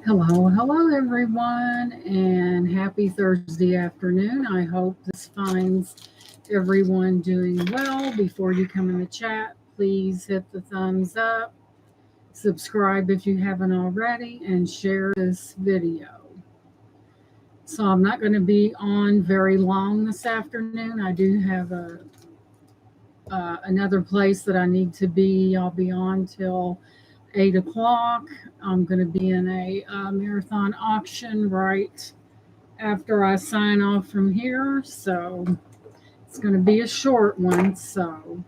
Hello, everyone, and happy Thursday afternoon. I hope this finds everyone doing well. Before you come in the chat, please hit the thumbs up, subscribe if you haven't already, and share this video. So, I'm not going to be on very long this afternoon. I do have another place that I need to be. I'll be on till 8 o'clock. I'm going to be in a marathon auction right after I sign off from here. So it's going to be a short one. So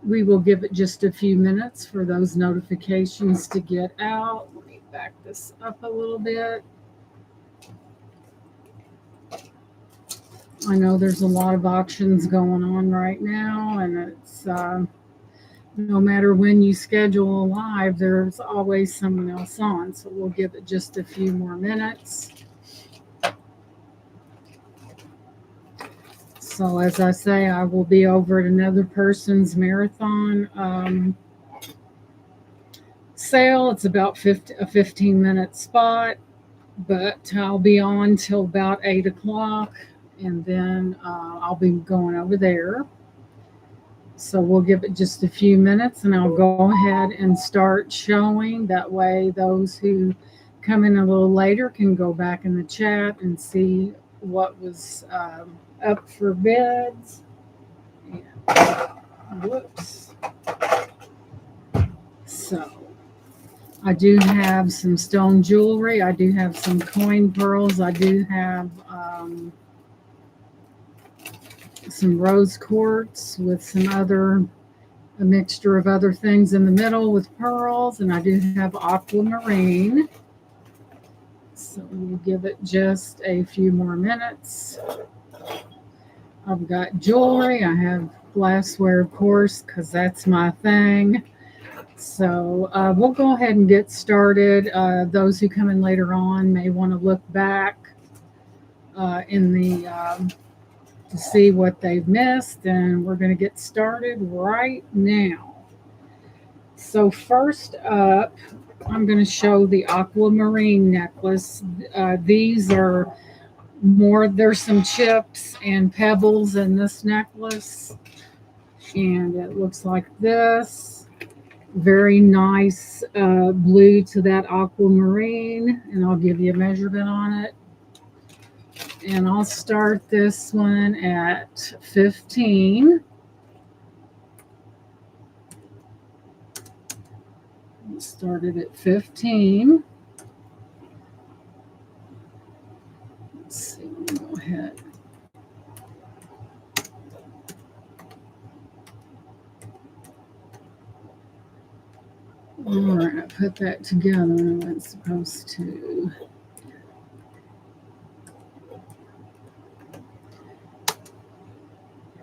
we will give it just a few minutes for those notifications to get out. Let me back this up a little bit. I know there's a lot of auctions going on right now, and it's no matter when you schedule a live, there's always someone else on. So we'll give it just a few more minutes. So as I say, I will be over at another person's marathon sale. It's about a 15-minute spot, but I'll be on till about 8 o'clock, and then I'll be going over there. So we'll give it just a few minutes, and I'll go ahead and start showing. That way those who come in a little later can go back in the chat and see what was up for bids. And, whoops. So I do have some stone jewelry. I do have some coin pearls. I do have some rose quartz with a mixture of other things in the middle with pearls, and I do have aquamarine. So we'll give it just a few more minutes. I've got jewelry. I have glassware, of course, because that's my thing. So we'll go ahead and get started. Those who come in later on may want to look back in the to see what they've missed, and we're going to get started right now. So first up, I'm going to show the aquamarine necklace. These are there's some chips and pebbles in this necklace, and it looks like this. Very nice blue to that aquamarine, and I'll give you a measurement on it. And I'll start this one at 15. Started at 15. Let's see, let me go ahead. All right, I put that together and I was supposed to.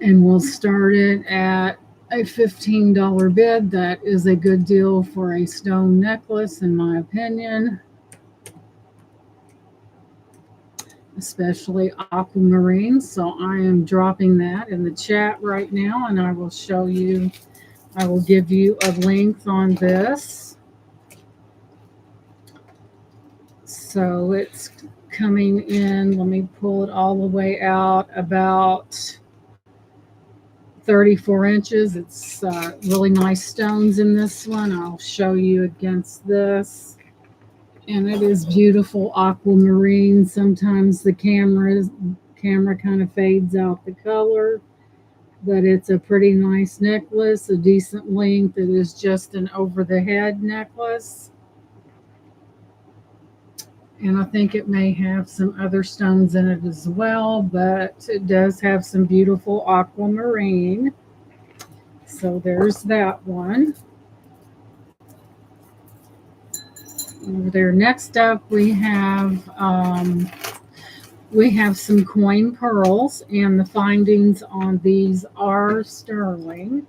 And we'll start it at a $15 bid. That is a good deal for a stone necklace, in my opinion. Especially aquamarine. So I am dropping that in the chat right now, and I will show you, I will give you a length on this. So it's coming in, let me pull it all the way out, about 34 inches. It's really nice stones in this one. I'll show you against this. And it is beautiful aquamarine. Sometimes the camera kind of fades out the color, but it's a pretty nice necklace, a decent length. It is just an over the head necklace. And I think it may have some other stones in it as well, but it does have some beautiful aquamarine. So there's that one. Over there. Next up, we have some coin pearls, and the findings on these are sterling.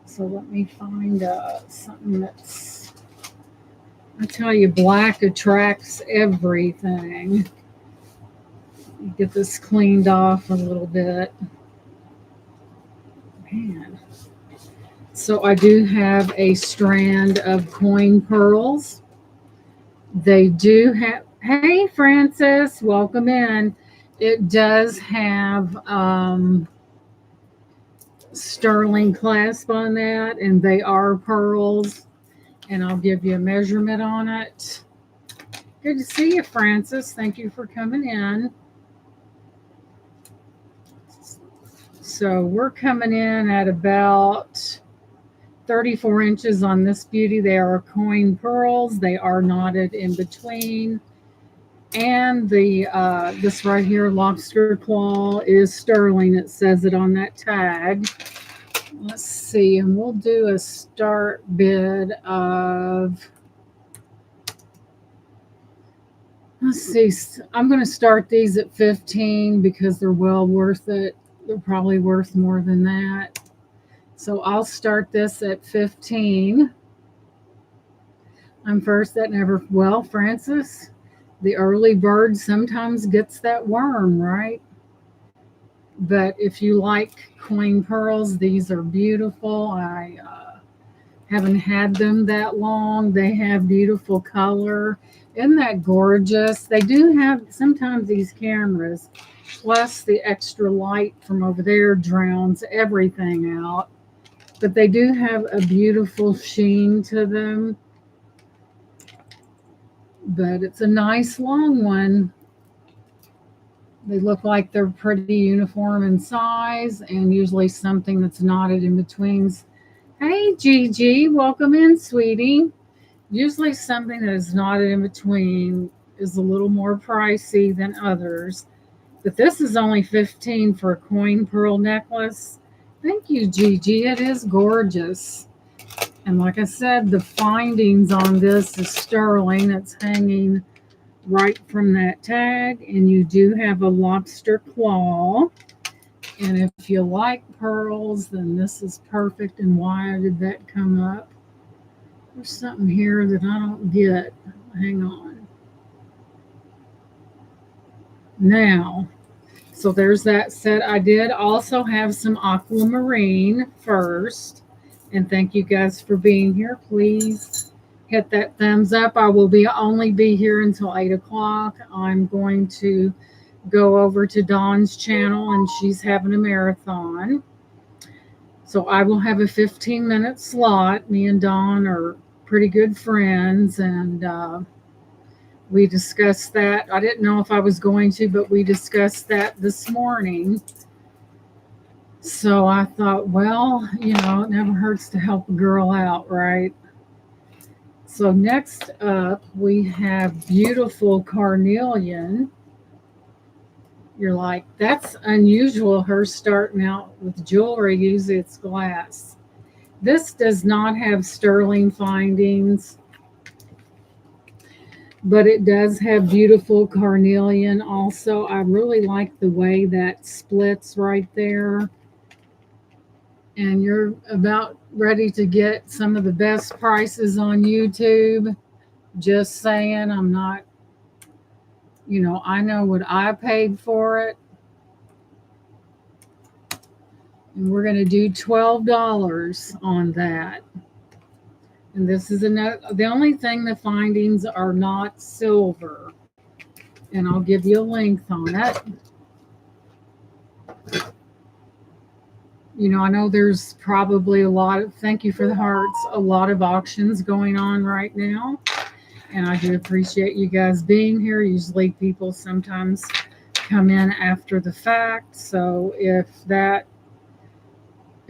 So let me find something that's. I tell you, black attracts everything. Get this cleaned off a little bit. Man. So I do have a strand of coin pearls. They do have, hey, Francis, welcome in. It does have sterling clasp on that, and they are pearls. And I'll give you a measurement on it. Good to see you, Francis. Thank you for coming in. So we're coming in at about 34 inches on this beauty. They are coin pearls. They are knotted in between. And the this right here, lobster claw, is sterling. It says it on that tag. Let's see, and we'll do a start bid of, let's see, I'm going to start these at 15 because they're well worth it. They're probably worth more than that. So I'll start this at 15. I'm first. That never, well, Francis, the early bird sometimes gets that worm, right? But if you like coin pearls, these are beautiful. I haven't had them that long. They have beautiful color. Isn't that gorgeous? They do have sometimes these cameras, plus the extra light from over there drowns everything out. But they do have a beautiful sheen to them. But it's a nice long one. They look like they're pretty uniform in size, and usually something that's knotted in between. Hey, Gigi, welcome in, sweetie. Usually something that is knotted in between is a little more pricey than others. But this is only 15 for a coin pearl necklace. Thank you, Gigi. It is gorgeous. And like I said, the findings on this is sterling. It's hanging right from that tag. And you do have a lobster claw. And if you like pearls, then this is perfect. And why did that come up? There's something here that I don't get. Hang on. Now, so there's that set. I did also have some aquamarine first. And thank you guys for being here. Please hit that thumbs up. I will only be here until 8 o'clock. I'm going to go over to Dawn's channel, and she's having a marathon. So I will have a 15-minute slot. Me and Dawn are pretty good friends, and we discussed that. I didn't know if I was going to, but we discussed that this morning. So I thought, well, it never hurts to help a girl out, right? So next up, we have beautiful carnelian. You're like, that's unusual, her starting out with jewelry. Usually it's glass. This does not have sterling findings, but it does have beautiful carnelian also. I really like the way that splits right there. And you're about ready to get some of the best prices on YouTube. Just saying, I'm not, I know what I paid for it. And we're going to do $12 on that. And this is the only thing the findings are not silver. And I'll give you a length on it. I know there's probably thank you for the hearts, a lot of auctions going on right now. And I do appreciate you guys being here. Usually people sometimes come in after the fact. So if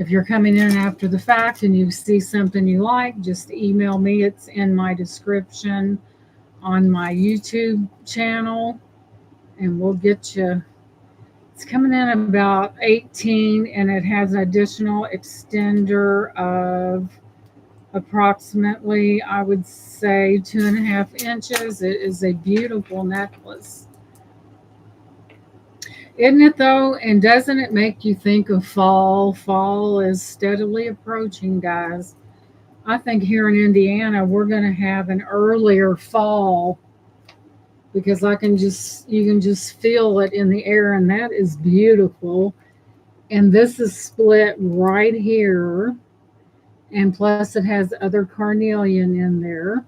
you're coming in after the fact and you see something you like, just email me. It's in my description on my YouTube channel, and we'll get you. It's coming in about 18, and it has an additional extender of approximately, I would say, 2.5 inches. It is a beautiful necklace. Isn't it though? And doesn't it make you think of fall? Fall is steadily approaching, guys. I think here in Indiana, we're going to have an earlier fall because you can just feel it in the air, and that is beautiful. And this is split right here. And plus it has other carnelian in there.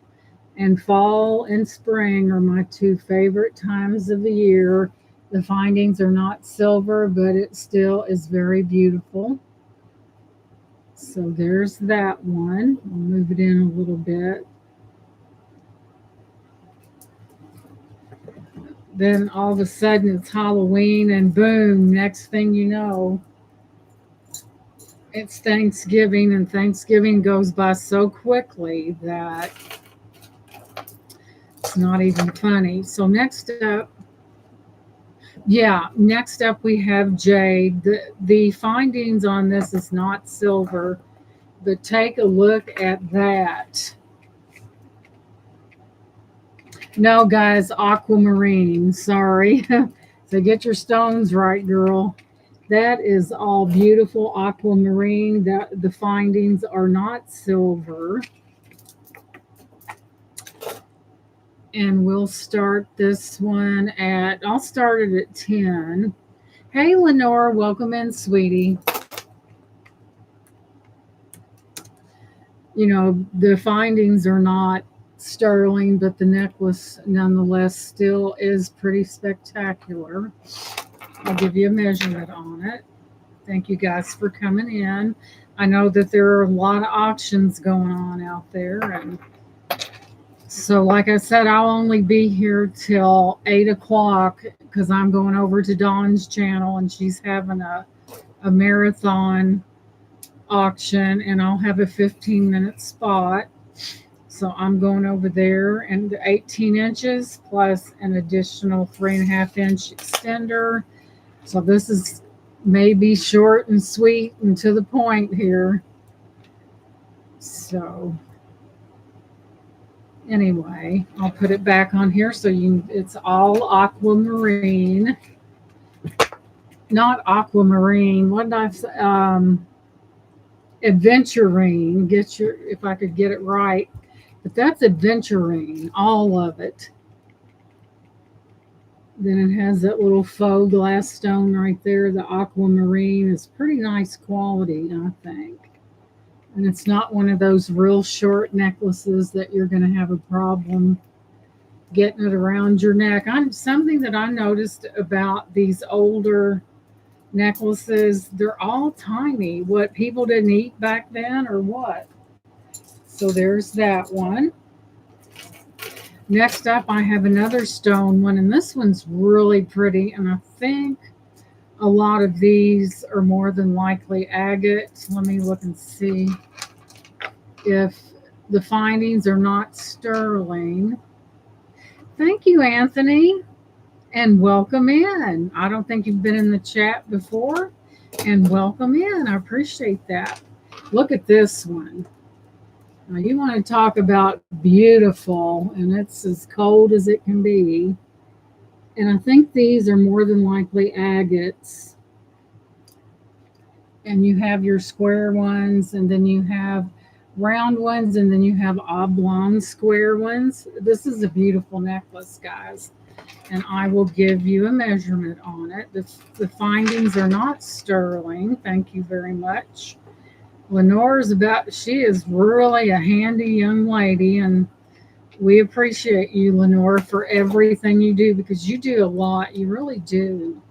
And fall and spring are my two favorite times of the year. The findings are not silver, but it still is very beautiful. So there's that one. I'll move it in a little bit. Then all of a sudden it's Halloween, and boom, next thing you know, it's Thanksgiving, and Thanksgiving goes by so quickly that it's not even funny. So next up, yeah, next up we have jade. The findings on this is not silver, but take a look at that. No, guys, aquamarine. Sorry. So get your stones right, girl. That is all beautiful aquamarine. The findings are not silver. And we'll start this one I'll start it at 10. Hey, Lenore, welcome in, sweetie. You know, the findings are not sterling, but the necklace nonetheless still is pretty spectacular. I'll give you a measurement on it. Thank you guys for coming in. I know that there are a lot of auctions going on out there, and so like I said, I'll only be here till 8 o'clock because I'm going over to Dawn's channel and she's having a marathon auction, and I'll have a 15-minute spot. So I'm going over there, and 18 inches plus an additional 3.5-inch extender. So this is maybe short and sweet and to the point here. So anyway, I'll put it back on here so it's all aquamarine. Not aquamarine. What did I say? Adventurine. If I could get it right. But that's adventurine, all of it. Then it has that little faux glass stone right there. The aquamarine is pretty nice quality, I think. And it's not one of those real short necklaces that you're going to have a problem getting it around your neck. Something that I noticed about these older necklaces, they're all tiny. What, people didn't eat back then or what? So there's that one. Next up, I have another stone one, and this one's really pretty, and I think a lot of these are more than likely agate. Let me look and see if the findings are not sterling. Thank you, Anthony, and welcome in. I don't think you've been in the chat before, and welcome in. I appreciate that. Look at this one. Now, you want to talk about beautiful, and it's as cold as it can be. And I think these are more than likely agates. And you have your square ones, and then you have round ones, and then you have oblong square ones. This is a beautiful necklace, guys. And I will give you a measurement on it. The findings are not sterling. Thank you very much. She is really a handy young lady, and we appreciate you, Lenore, for everything you do, because you do a lot. You really do.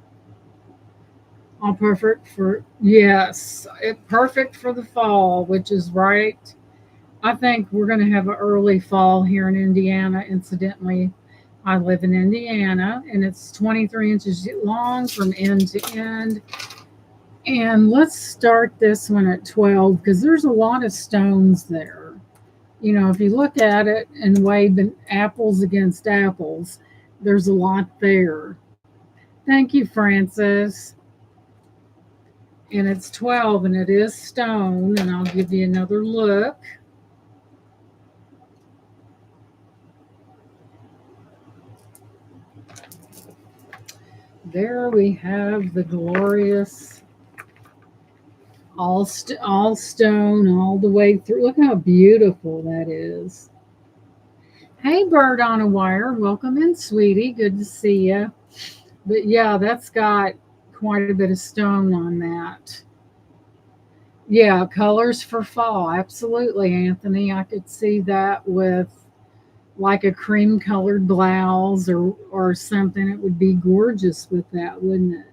All perfect for, yes, perfect for the fall, which is right. I think we're going to have an early fall here in Indiana. Incidentally, I live in Indiana, and it's 23 inches long from end to end. And let's start this one at 12 because there's a lot of stones there. You know, if you look at it and weigh apples against apples, there's a lot there. Thank you, Francis. And it's 12, and it is stone, and I'll give you another look. There we have the glorious all stone all the way through. Look how beautiful that is. Hey, bird on a wire. Welcome in, sweetie. Good to see you. But yeah, that's got quite a bit of stone on that. Yeah, colors for fall. Absolutely, Anthony. I could see that with like a cream colored blouse or something. It would be gorgeous with that, wouldn't it?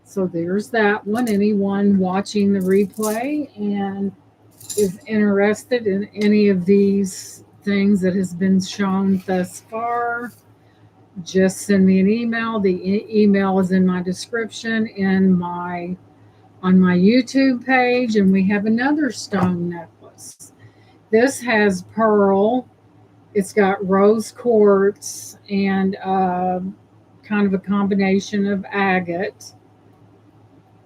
So there's that one. Anyone watching the replay and is interested in any of these things that has been shown thus far, just send me an email. The email is in my description on my YouTube page, and we have another stone necklace. This has pearl. It's got rose quartz and kind of a combination of agate.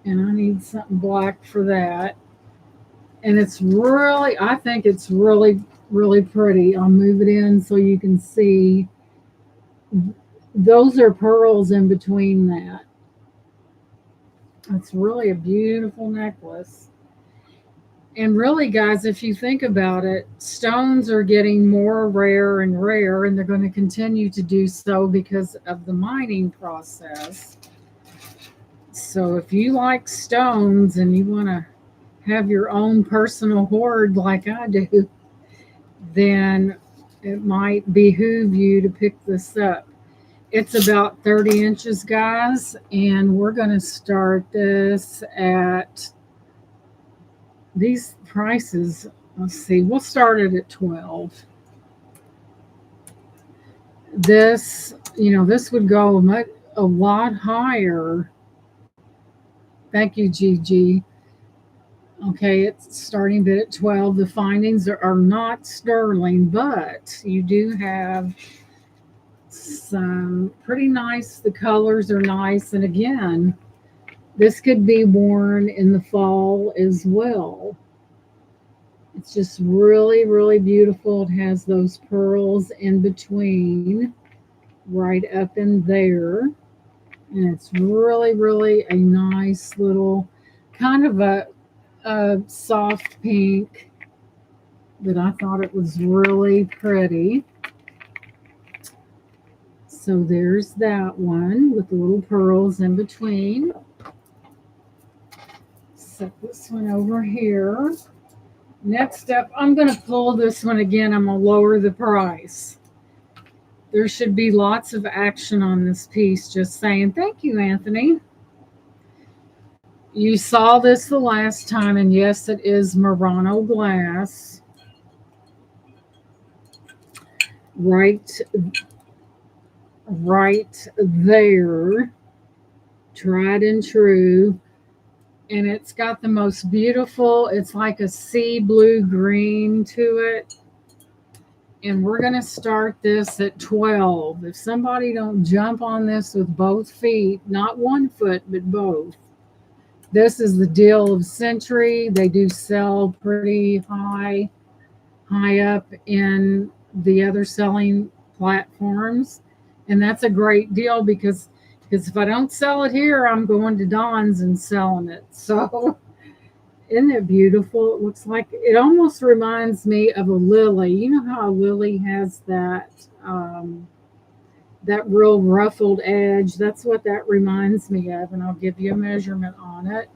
And I need something black for that. And it's really, I think it's really, really pretty. I'll move it in so you can see. Those are pearls in between that. It's really a beautiful necklace. And really, guys, if you think about it, stones are getting more rare and rare, and they're going to continue to do so because of the mining process. So if you like stones and you want to have your own personal hoard like I do, then it might behoove you to pick this up. It's about 30 inches, guys, and we're going to start this at these prices. Let's see, we'll start it at 12. This, this would go a lot higher. Thank you, Gigi. Okay, it's starting bid at 12. The findings are not sterling, but you do have some pretty nice. The colors are nice. And again, this could be worn in the fall as well. It's just really, really beautiful. It has those pearls in between, right up in there. And it's really, really a nice little kind of a soft pink, but I thought it was really pretty. So there's that one with the little pearls in between. Set this one over here. Next up, I'm going to pull this one again. I'm going to lower the price. There should be lots of action on this piece. Just saying. Thank you, Anthony. You saw this the last time, and yes, it is Murano glass. Right there. Tried and true. And it's got the most beautiful, it's like a sea blue green to it. And we're going to start this at 12. If somebody don't jump on this with both feet, not 1 foot, but both. This is the deal of century. They do sell pretty high up in the other selling platforms. And that's a great deal because if I don't sell it here, I'm going to Don's and selling it. So isn't it beautiful? It looks like, it almost reminds me of a lily. You know how a lily has that real ruffled edge? That's what that reminds me of. And I'll give you a measurement on it.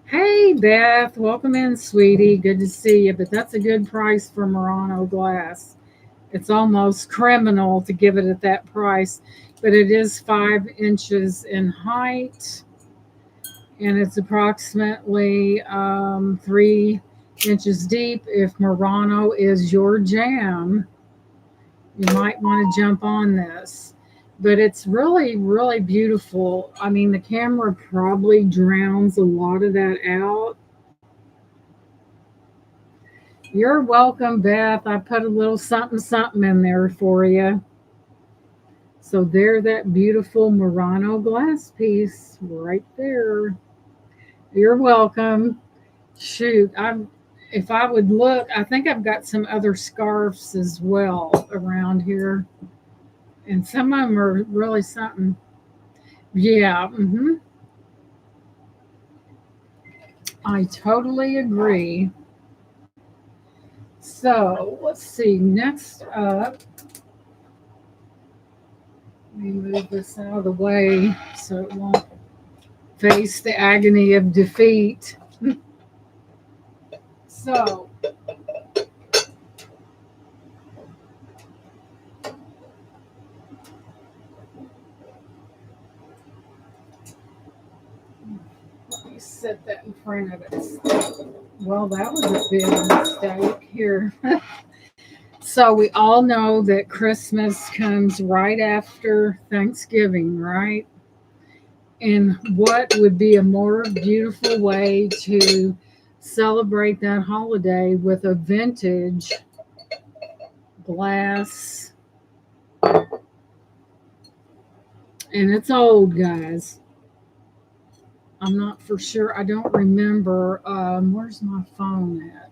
Hey, Beth, welcome in, sweetie. Good to see you. But that's a good price for Murano glass. It's almost criminal to give it at that price, but it is 5 inches in height, and it's approximately 3 inches deep. If Murano is your jam, you might want to jump on this. But it's really, really beautiful. I mean, the camera probably drowns a lot of that out. You're welcome, Beth. I put a little something, something in there for you. So there, that beautiful Murano glass piece right there. You're welcome. Shoot, if I would look, I think I've got some other scarves as well around here. And some of them are really something. Yeah. I totally agree. So let's see. Next up, let me move this out of the way so it won't face the agony of defeat. So front of it. Well, that was a big mistake here. So we all know that Christmas comes right after Thanksgiving, right? And what would be a more beautiful way to celebrate that holiday with a vintage glass? And it's old, guys. I'm not for sure. I don't remember. Where's my phone at?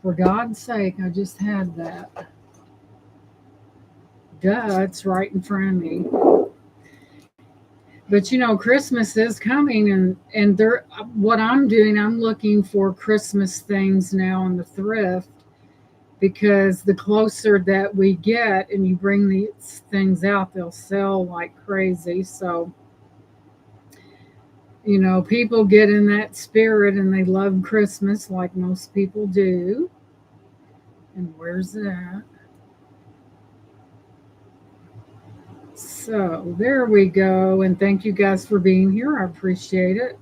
For God's sake, I just had that. Duh, it's right in front of me. But Christmas is coming, and there. What I'm doing, I'm looking for Christmas things now in the thrift because the closer that we get, and you bring these things out, they'll sell like crazy. So people get in that spirit and they love Christmas like most people do. And where's that? So there we go. And thank you guys for being here. I appreciate it.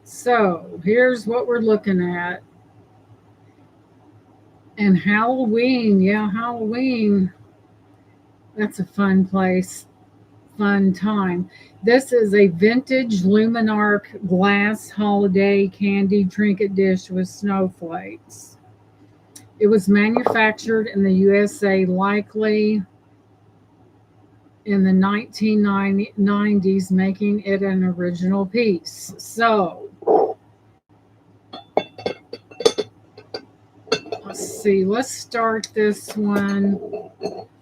So here's what we're looking at. And Halloween. Yeah, Halloween. That's a fun place. Fun time. This is a vintage Luminarc glass holiday candy trinket dish with snowflakes. It was manufactured in the USA, likely in the 1990s, making it an original piece. So, let's see. Let's start this one.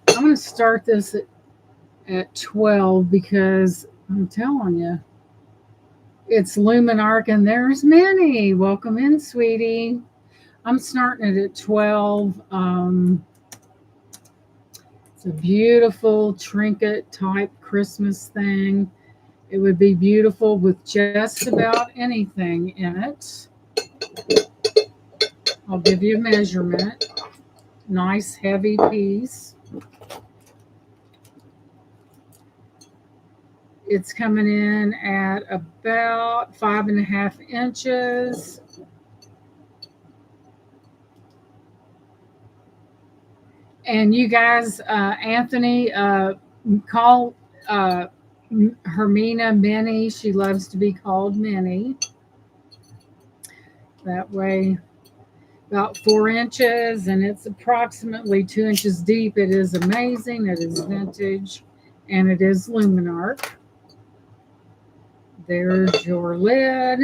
I'm going to start this at 12 because I'm telling you, it's Luminarc, and there's Minnie. Welcome in, sweetie. I'm starting it at 12. It's a beautiful trinket type Christmas thing. It would be beautiful with just about anything in it. I'll give you a measurement. Nice heavy piece. It's coming in at about 5.5 inches. And you guys, Anthony, call Hermina Minnie. She loves to be called Minnie. That way, about 4 inches, and it's approximately 2 inches deep. It is amazing. It is vintage, and it is Luminarc. There's your lid.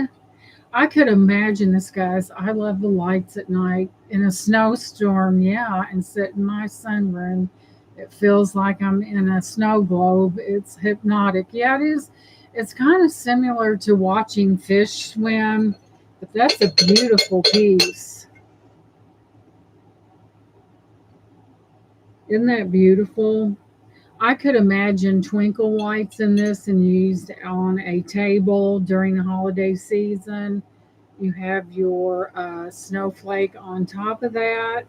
I could imagine this, guys. I love the lights at night in a snowstorm, yeah, and sit in my sunroom. It feels like I'm in a snow globe. It's hypnotic. Yeah, it is. It's kind of similar to watching fish swim, but that's a beautiful piece. Isn't that beautiful? I could imagine twinkle lights in this and used on a table during the holiday season. You have your snowflake on top of that.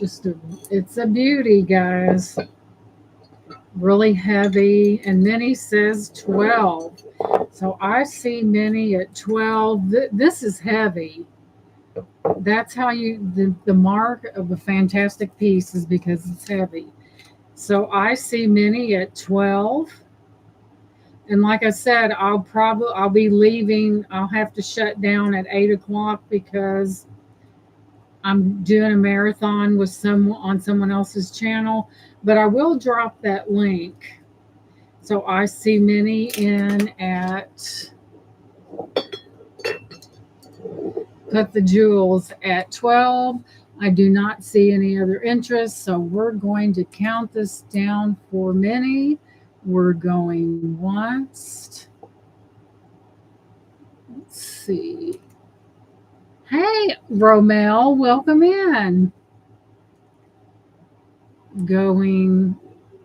It's a beauty, guys. Really heavy. And Minnie says 12. So I see Minnie at 12. This is heavy. That's how the mark of a fantastic piece is because it's heavy. So I see Minnie at 12. And like I said, I'll be leaving. I'll have to shut down at 8 o'clock because I'm doing a marathon with on someone else's channel. But I will drop that link. So I see Minnie in at Cut the Jewels at 12. I do not see any other interest, so we're going to count this down for Minnie. We're going once. Let's see. Hey, Romel, welcome in. Going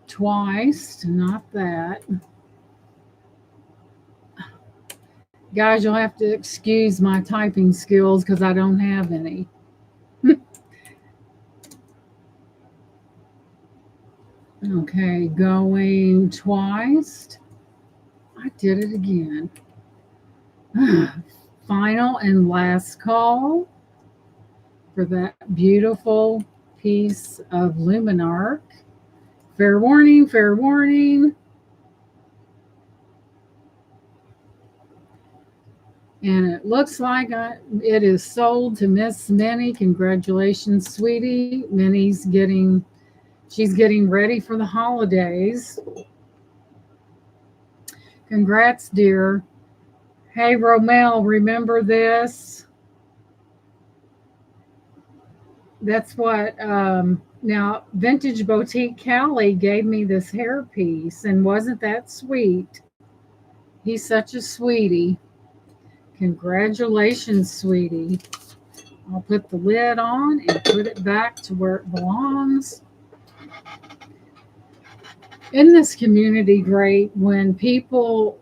twice, not that. Guys, you'll have to excuse my typing skills because I don't have any. Okay, going twice. I did it again. Final and last call for that beautiful piece of Luminarc. Fair warning, fair warning. And it looks like it is sold to Miss Minnie. Congratulations, sweetie. She's getting ready for the holidays. Congrats, dear. Hey, Romel, remember this? That's what, now, Vintage Boutique Callie gave me this hairpiece, and wasn't that sweet? He's such a sweetie. Congratulations, sweetie. I'll put the lid on and put it back to where it belongs. In this community, great when people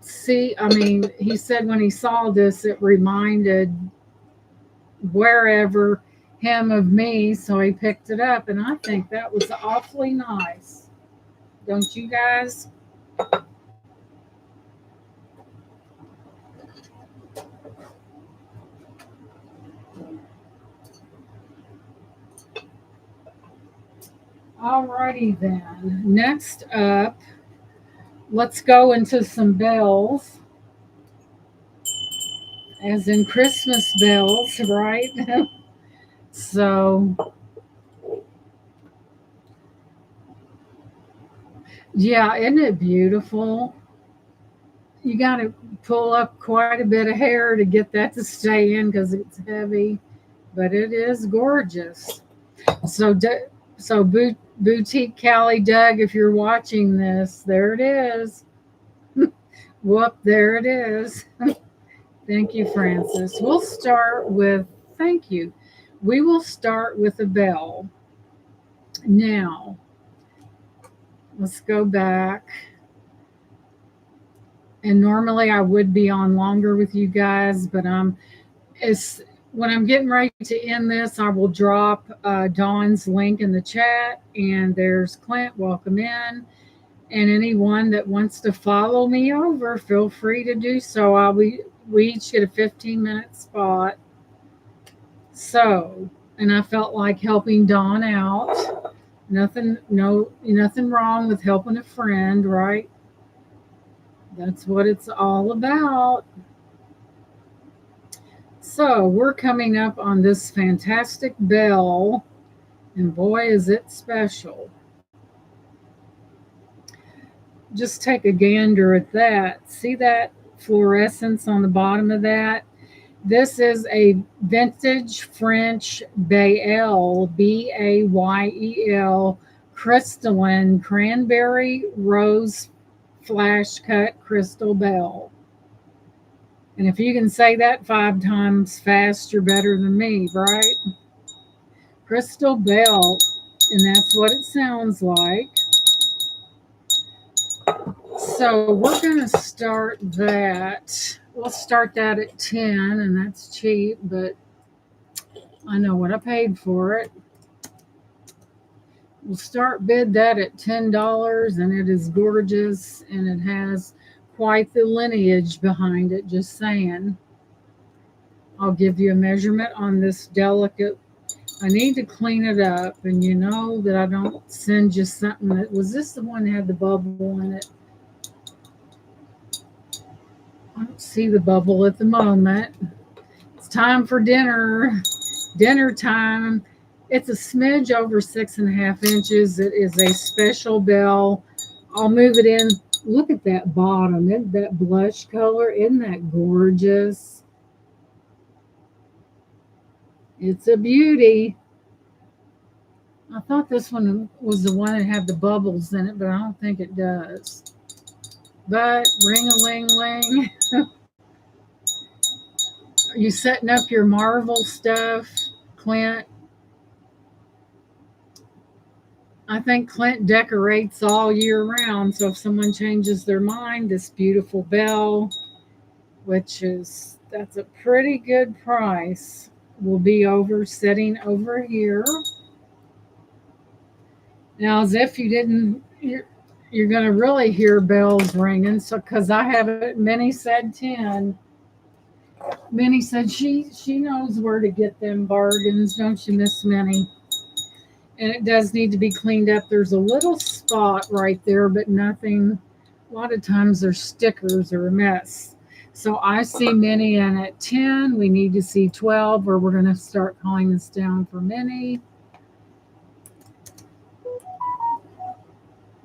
see, he said when he saw this, it reminded wherever him of me, so he picked it up, and I think that was awfully nice. Don't you guys? Alrighty then. Next up, let's go into some bells, as in Christmas bells, right? So, yeah, isn't it beautiful? You got to pull up quite a bit of hair to get that to stay in because it's heavy, but it is gorgeous. So, Boutique Callie Doug, if you're watching this, there it is. Whoop, there it is. Thank you, Francis. Thank you. We will start with a bell. Now, let's go back. And normally I would be on longer with you guys, but when I'm getting ready to end this, I will drop Dawn's link in the chat. And there's Clint, welcome in. And anyone that wants to follow me over, feel free to do so. We each get a 15-minute spot. So, and I felt like helping Dawn out. Nothing wrong with helping a friend, right? That's what it's all about. So we're coming up on this fantastic bell, and boy, is it special. Just take a gander at that. See that fluorescence on the bottom of that? This is a vintage French Bayel, Bayel, crystalline cranberry rose flash cut crystal bell. And if you can say that 5 times fast, you're better than me, right? Crystal bell, and that's what it sounds like. So we're going to start that. We'll start that at 10, and that's cheap, but I know what I paid for it. We'll bid that at $10, and it is gorgeous, and it has quite the lineage behind it, just saying. I'll give you a measurement on this delicate. I need to clean it up, and you know that I don't send you something that, was this the one that had the bubble in it? I don't see the bubble at the moment. It's time for dinner. Dinner time. It's a smidge over 6.5 inches. It is a special bell. I'll move it in. Look at that bottom. Isn't that blush color? Isn't that gorgeous? It's a beauty. I thought this one was the one that had the bubbles in it, but I don't think it does. But ring-a-ling-ling. Are you setting up your Marvel stuff, Clint? I think Clint decorates all year round. So if someone changes their mind, this beautiful bell, that's a pretty good price, will be sitting over here. Now, as if you didn't, you're going to really hear bells ringing. So, because I have it, Minnie said 10. Minnie said she knows where to get them bargains, don't you, Miss Minnie? And it does need to be cleaned up. There's a little spot right there, but nothing. A lot of times there's stickers or a mess. So I see Minnie in at 10. We need to see 12, or we're going to start calling this down for Minnie.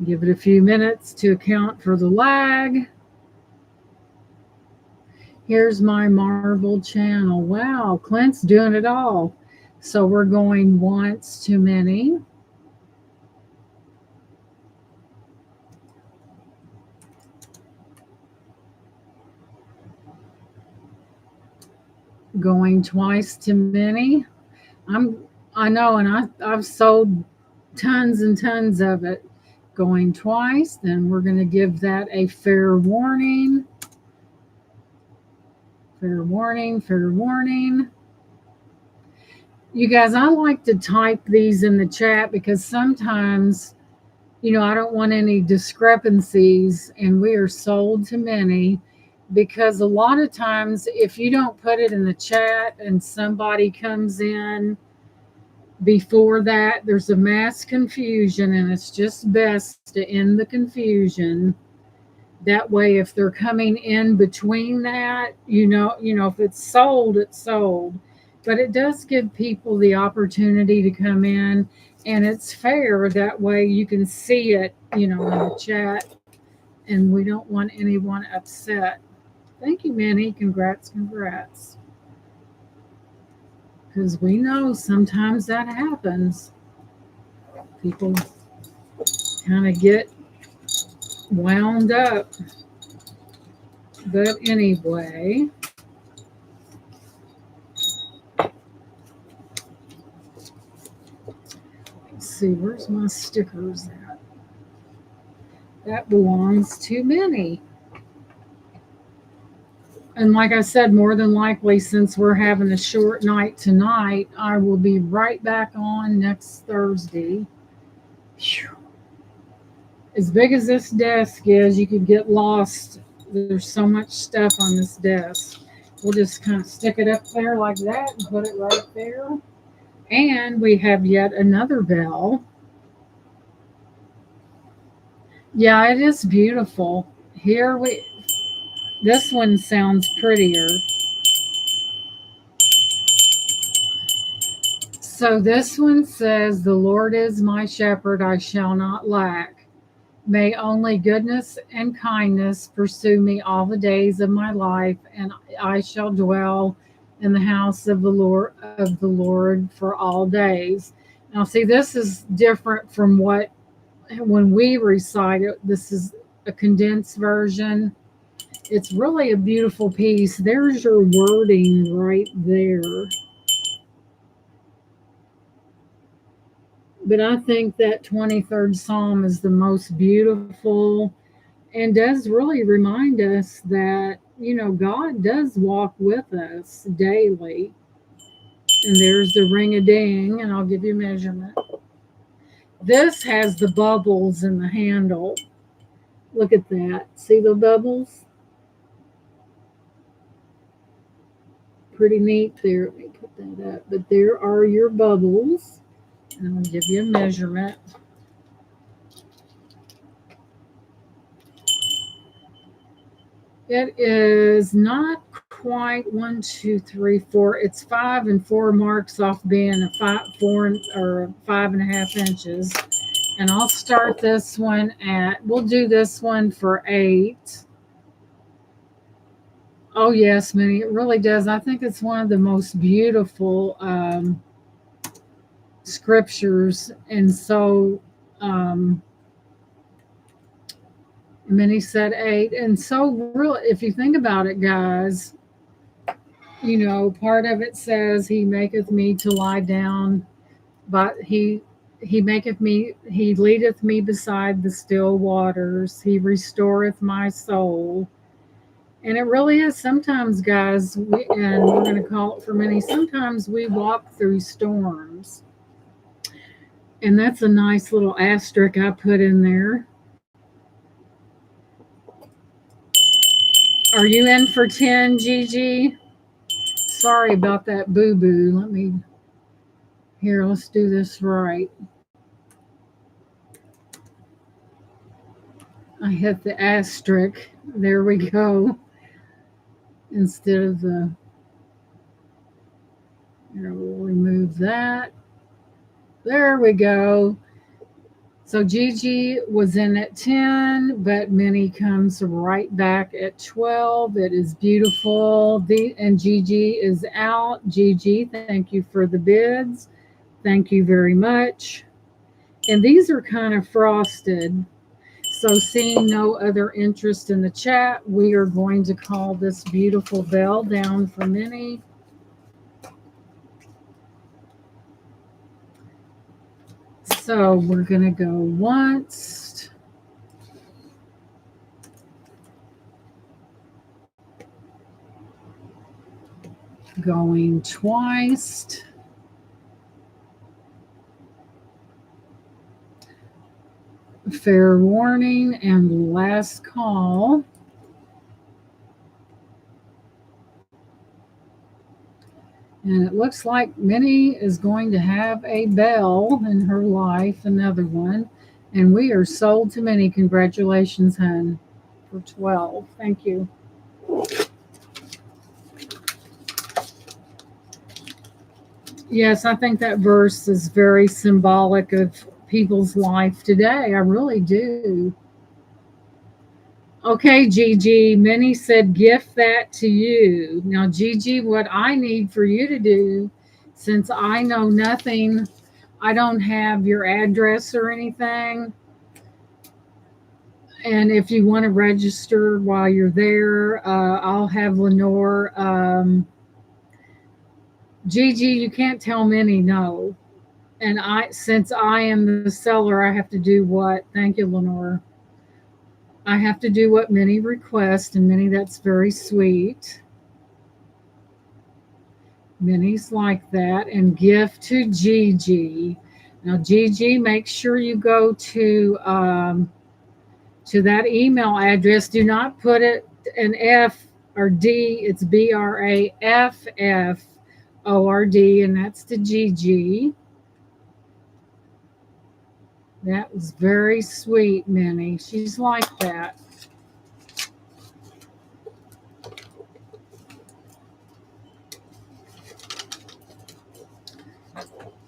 Give it a few minutes to account for the lag. Here's my Marvel channel. Wow, Clint's doing it all. So we're going once to Minnie. Going twice to Minnie. I know, and I've sold tons and tons of it. Going twice, then we're going to give that a fair warning. Fair warning, fair warning. You guys, I like to type these in the chat because sometimes, I don't want any discrepancies, and we are sold to many because a lot of times, if you don't put it in the chat and somebody comes in before that, there's a mass confusion, and it's just best to end the confusion. That way, if they're coming in between that, if it's sold, it's sold. But it does give people the opportunity to come in, and it's fair. That way you can see it, in the chat, and we don't want anyone upset. Thank you, Minnie. Congrats, congrats. Because we know sometimes that happens. People kind of get wound up. But anyway, let's see, where's my stickers at? That belongs to Minnie. And like I said, more than likely, since we're having a short night tonight, I will be right back on next Thursday. Whew. As big as this desk is, you could get lost. There's so much stuff on this desk. We'll just kind of stick it up there like that and put it right there. And we have yet another bell. Yeah, it is beautiful. This one sounds prettier. So this one says, "The Lord is my shepherd, I shall not lack. May only goodness and kindness pursue me all the days of my life, and I shall dwell in the house of the Lord for all days." Now, see, this is different from when we recite it. This is a condensed version. It's really a beautiful piece. There's your wording right there. But I think that 23rd Psalm is the most beautiful and does really remind us that, God does walk with us daily. And there's the ring a ding, and I'll give you a measurement. This has the bubbles in the handle. Look at that. See the bubbles? Pretty neat there. Let me put that up. But there are your bubbles. And I'll give you a measurement. It is not quite 1, 2, 3, 4. It's 5 and 4 marks off being a 5.5 inches. And I'll start this one we'll do this one for 8. Oh, yes, Minnie, it really does. I think it's one of the most beautiful scriptures. And so, Minnie said 8. And so, really, if you think about it, guys, part of it says, "He maketh me to lie down, but he leadeth me beside the still waters. He restoreth my soul." And it really is sometimes, guys, and we're going to call it for many, sometimes we walk through storms. And that's a nice little asterisk I put in there. Are you in for 10, Gigi? Sorry about that boo-boo. Let's do this right. I hit the asterisk. There we go. Instead of we'll remove that. There we go. So Gigi was in at 10, but Minnie comes right back at 12. It is beautiful. And Gigi is out. Gigi, thank you for the bids. Thank you very much. And these are kind of frosted. So seeing no other interest in the chat, we are going to call this beautiful bell down for Minnie. So we're going to go once. Going twice. Fair warning and last call. And it looks like Minnie is going to have a bell in her life, another one. And we are sold to Minnie. Congratulations, hun, for 12. Thank you. Yes, I think that verse is very symbolic of people's life today. I really do. Okay, Gigi, Minnie said, gift that to you. Now, Gigi, what I need for you to do, since I know nothing, I don't have your address or anything. And if you want to register while you're there, I'll have Lenore. Gigi, you can't tell Minnie no. And since I am the seller, I have to do what? Thank you, Lenore. I have to do what Minnie requests, and Minnie, that's very sweet. Minnie's like that. And gift to Gigi. Now, Gigi, make sure you go to that email address. Do not put it an F or D. It's BRAFFORD, and that's to Gigi. That was very sweet, Minnie. She's like that.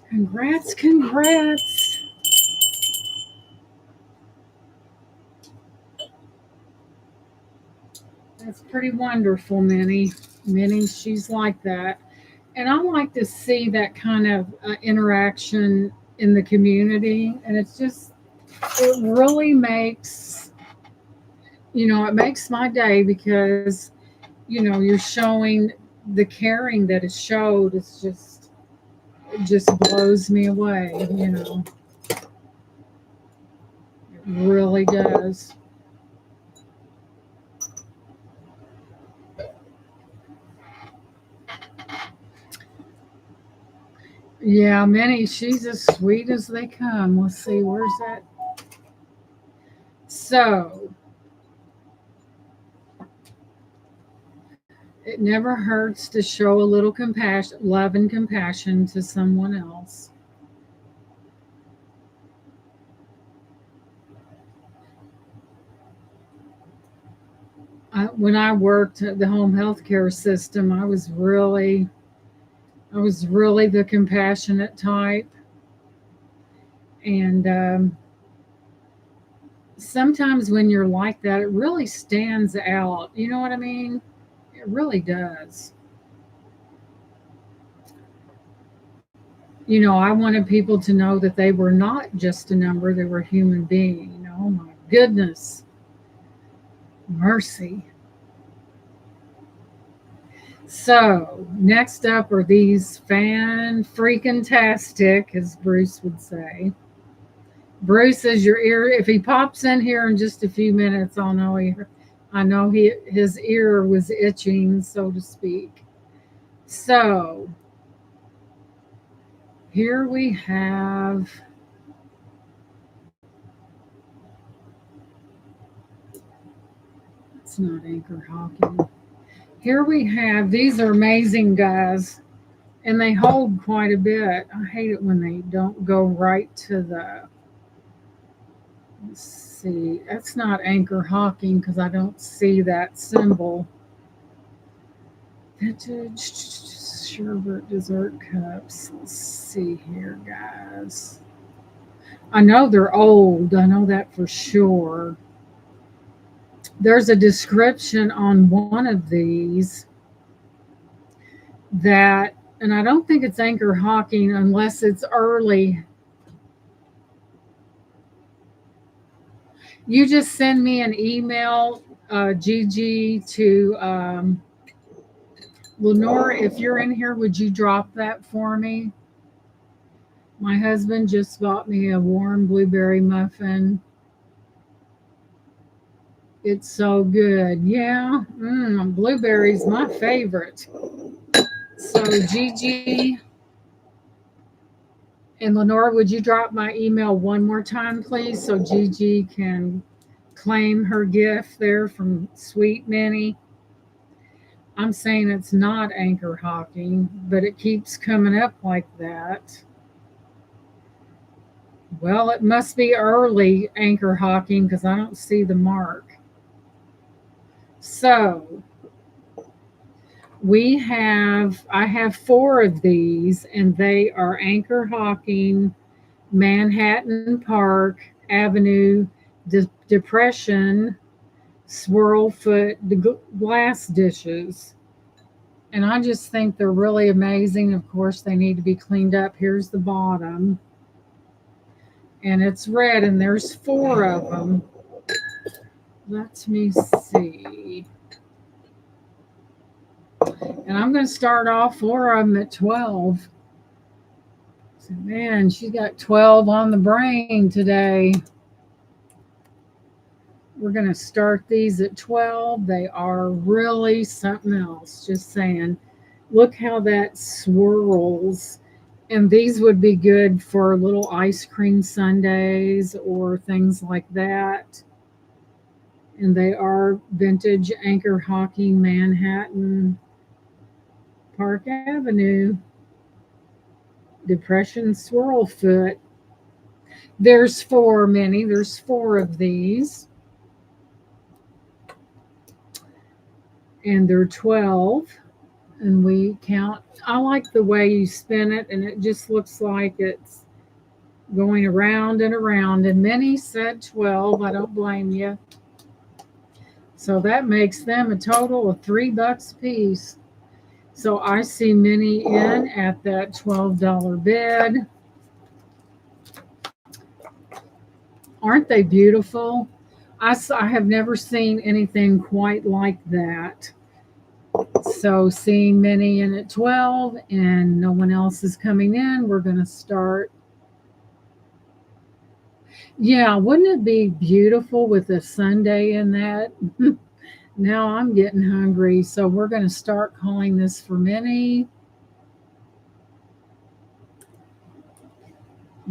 Congrats, congrats. That's pretty wonderful, Minnie. Minnie, she's like that. And I like to see that kind of interaction in the community. And it really makes, it makes my day because, you're showing the caring that is showed. It just blows me away, It really does. Yeah, Minnie, she's as sweet as they come. Let's see, where's that? So, it never hurts to show a little compassion, love and compassion to someone else. When I worked at the home health care system, I was really the compassionate type. And sometimes when you're like that, it really stands out. You know what I mean? It really does. I wanted people to know that they were not just a number, they were a human being. Oh my goodness. Mercy. So, next up are these fan-freaking-tastic, as Bruce would say. Bruce is your ear. If he pops in here in just a few minutes, I know his ear was itching, so to speak. So, here we have That's not Anchor Hocking. Here we have, these are amazing, guys, and they hold quite a bit. I hate it when they don't go right to the, let's see, that's not Anchor Hocking because I don't see that symbol. Vintage sherbet dessert cups. Let's see here, guys. I know they're old. I know that for sure. There's a description on one of these that, and I don't think it's Anchor Hocking unless it's early. You just send me an email, Gigi, to Lenore. If you're in here, would you drop that for me? My husband just bought me a warm blueberry muffin. It's so good. Yeah, blueberry's my favorite. So Gigi and Lenore, would you drop my email one more time, please, so Gigi can claim her gift there from Sweet Minnie? I'm saying it's not Anchor Hocking, but it keeps coming up like that. Well, it must be early Anchor Hocking because I don't see the mark. So I have 4 of these, and they are Anchor Hocking, Manhattan Park Avenue, Depression, Swirl Foot, glass dishes. And I just think they're really amazing. Of course, they need to be cleaned up. Here's the bottom. And it's red, and there's 4 of them. Let me see. And I'm going to start off 4 of them at 12. So, man, she got 12 on the brain today. We're going to start these at 12. They are really something else. Just saying. Look how that swirls. And these would be good for little ice cream sundaes or things like that. And they are vintage Anchor Hocking, Manhattan Park Avenue, Depression Swirl Foot. There's 4, Minnie. There's 4 of these. And they're 12. And we count. I like the way you spin it, and it just looks like it's going around and around. And Minnie said 12. I don't blame you. So that makes them a total of $3 a piece. So I see Minnie in at that $12 bid. Aren't they beautiful? I have never seen anything quite like that. So seeing Minnie in at 12 and no one else is coming in, we're going to start. Yeah, wouldn't it be beautiful with a sundae in that? Now I'm getting hungry. So we're going to start calling this for Minnie.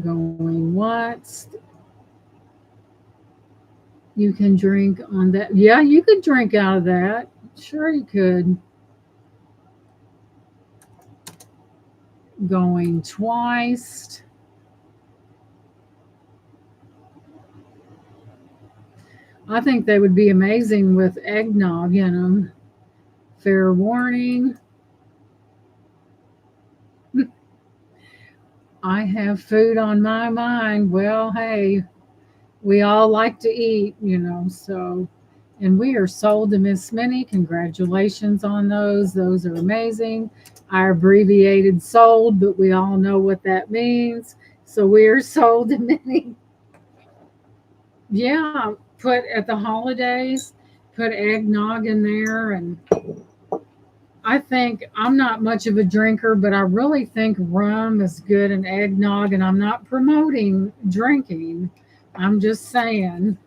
Going once. You can drink on that. Yeah, you could drink out of that. Sure you could. Going twice. I think they would be amazing with eggnog in them. Fair warning. I have food on my mind. Well, hey, we all like to eat, so. And we are sold to Miss Minnie. Congratulations on those. Those are amazing. I abbreviated sold, but we all know what that means. So we are sold to Minnie. Yeah, put at the holidays, put eggnog in there. And I think I'm not much of a drinker, but I really think rum is good and eggnog. And I'm not promoting drinking. I'm just saying.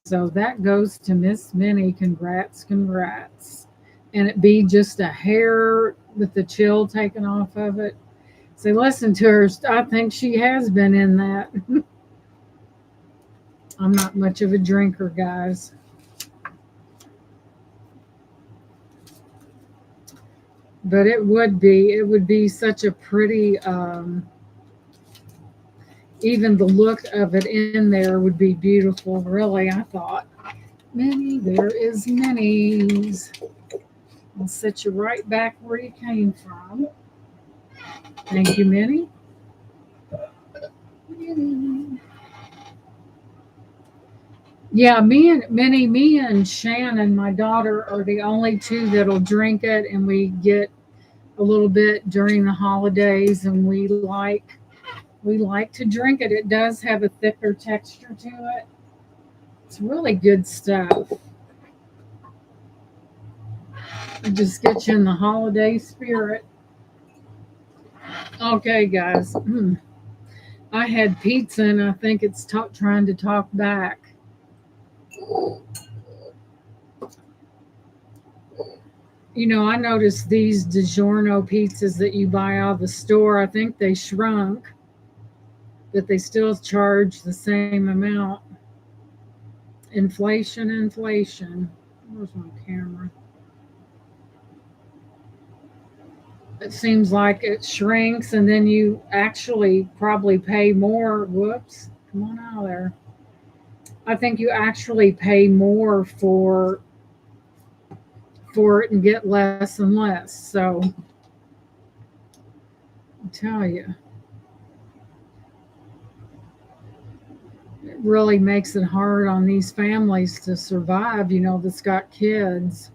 So that goes to Miss Minnie. Congrats. And it be just a hair with the chill taken off of it. So listen to her. I think she has been in that. I'm not much of a drinker, guys. But it would be such a pretty, even the look of it in there would be beautiful, really, I thought. Minnie, there is Minnie's. I'll set you right back where you came from. Thank you, Minnie. Minnie. Yeah, me and Shannon, my daughter, are the only two that'll drink it, and we get a little bit during the holidays, and we like to drink it. It does have a thicker texture to it. It's really good stuff. It just gets you in the holiday spirit. Okay, guys. I had pizza, and I think it's trying to talk back. You know, I noticed these DiGiorno pizzas that you buy out of the store, I think they shrunk, but they still charge the same amount. Inflation, inflation. Where's my camera? It seems like it shrinks and then you actually probably pay more. Whoops. Come on out of there. I think you actually pay more for it and get less and less. So I tell you, it really makes it hard on these families to survive, that's got kids.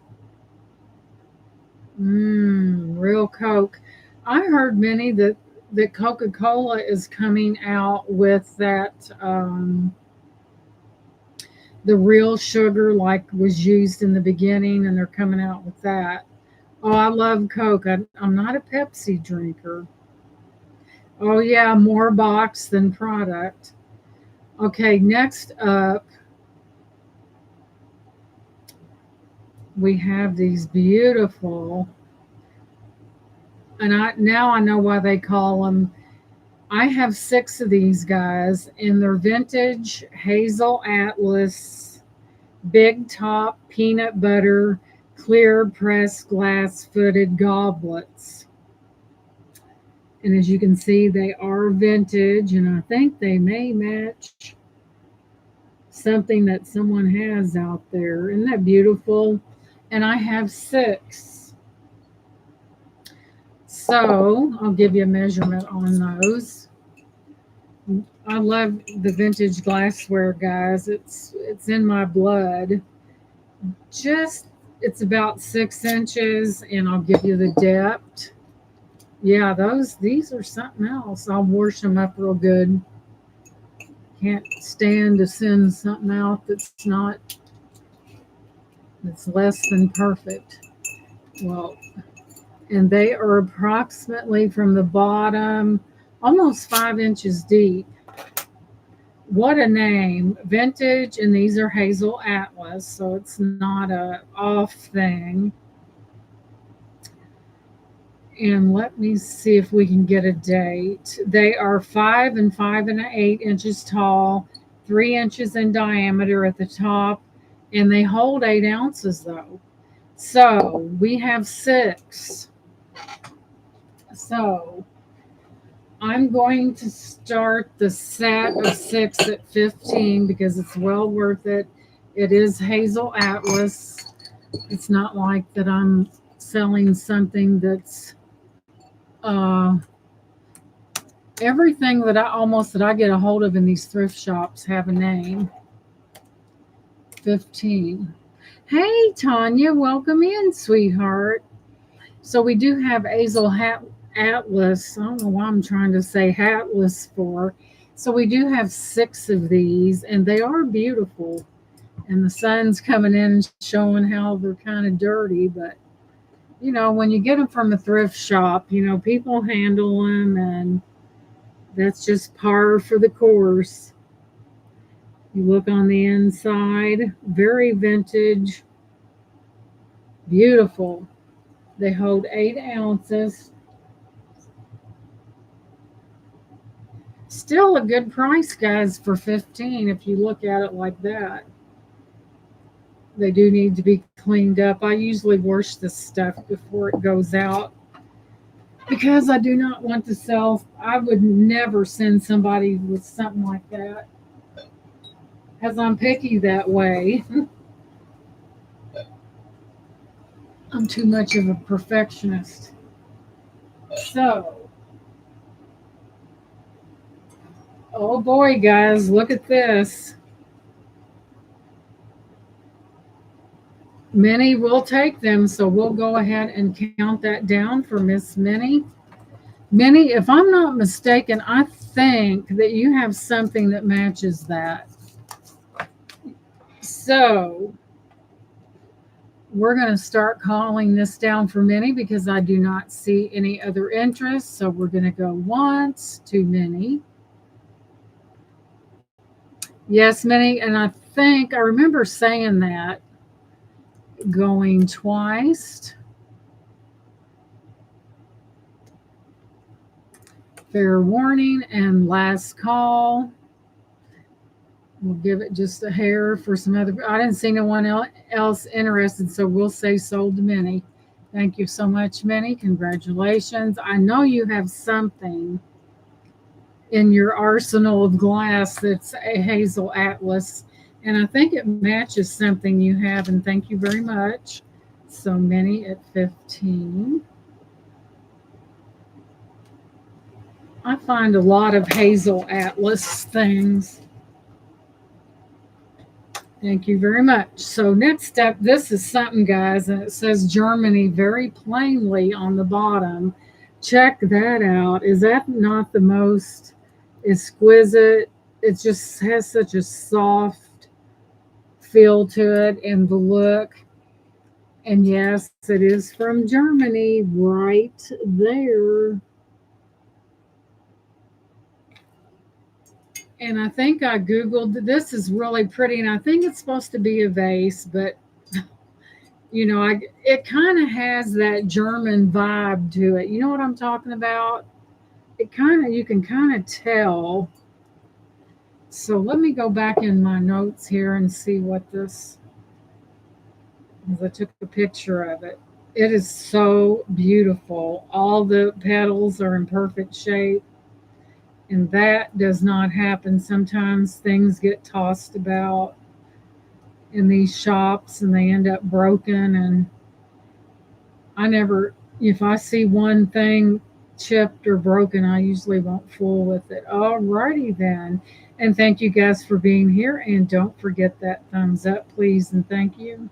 Real Coke. I heard many that Coca-Cola is coming out with that the real sugar like was used in the beginning, and they're coming out with that. Oh, I love Coke. I'm not a Pepsi drinker. Oh yeah, more box than product. Okay, next up we have these beautiful, and I know why they call them. I have 6 of these guys, and they're vintage Hazel Atlas, big top peanut butter, clear pressed glass footed goblets. And as you can see, they are vintage, and I think they may match something that someone has out there. Isn't that beautiful? And I have 6. So I'll give you a measurement on those. I love the vintage glassware, guys. It's in my blood. Just it's about 6 inches, and I'll give you the depth. Yeah, these are something else. I'll wash them up real good. Can't stand to send something out that's less than perfect. Well, and they are approximately from the bottom almost 5 inches deep. What a name. Vintage, and these are Hazel Atlas, so it's not a off thing. And let me see if we can get a date. They are 5 and 5 1/8 inches tall, 3 inches in diameter at the top, and they hold 8 ounces though. So we have 6. So I'm going to start the set of 6 at 15 because it's well worth it. It is Hazel Atlas. It's not like that I'm selling something that's uh, everything that I get a hold of in these thrift shops have a name. 15. Hey Tanya, welcome in, sweetheart. So we do have Atlas. I don't know why I'm trying to say Hatless for. So we do have 6 of these, and they are beautiful. And the sun's coming in showing how they're kind of dirty, but when you get them from a thrift shop, people handle them, and that's just par for the course. You look on the inside, very vintage, beautiful. They hold 8 ounces. Still a good price, guys, for 15 if you look at it like that. They do need to be cleaned up. I usually wash this stuff before it goes out because I do not want to sell. I would never send somebody with something like that because I'm picky that way. I'm too much of a perfectionist. So, oh boy, guys, look at this. Minnie will take them, so we'll go ahead and count that down for Miss Minnie. Minnie, if I'm not mistaken, I think that you have something that matches that. So we're going to start calling this down for Minnie because I do not see any other interest. So we're going to go once to Minnie. Yes, Minnie, and I think I remember saying that. Going twice. Fair warning and last call. We'll give it just a hair for some other. I didn't see no one else interested, so we'll say sold to Minnie. Thank you so much, Minnie. Congratulations. I know you have something in your arsenal of glass that's a hazel atlas, and I think it matches something you have, and thank you very much. So Minnie at 15. I find a lot of hazel atlas things. Thank you very much. So next up, this is something, guys, and it says Germany very plainly on the bottom. Check that out. Is that not the most exquisite? It just has such a soft feel to it and the look. And yes, it is from Germany right there. And I think I Googled this is really pretty, and I think it's supposed to be a vase, but it kind of has that German vibe to it. You know what I'm talking about? You can kind of tell. So let me go back in my notes here and see what this, because I took a picture of it. It is so beautiful. All the petals are in perfect shape, and that does not happen. Sometimes things get tossed about in these shops and they end up broken, and if I see one thing chipped or broken, I usually won't fool with it. Alrighty then. And thank you guys for being here. And don't forget that thumbs up, please. And thank you.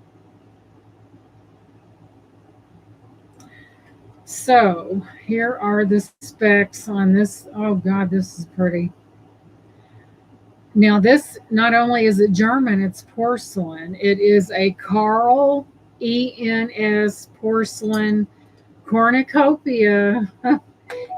So here are the specs on this. Oh God, this is pretty. Now this, not only is it German, it's porcelain. It is a Carl ENS porcelain cornucopia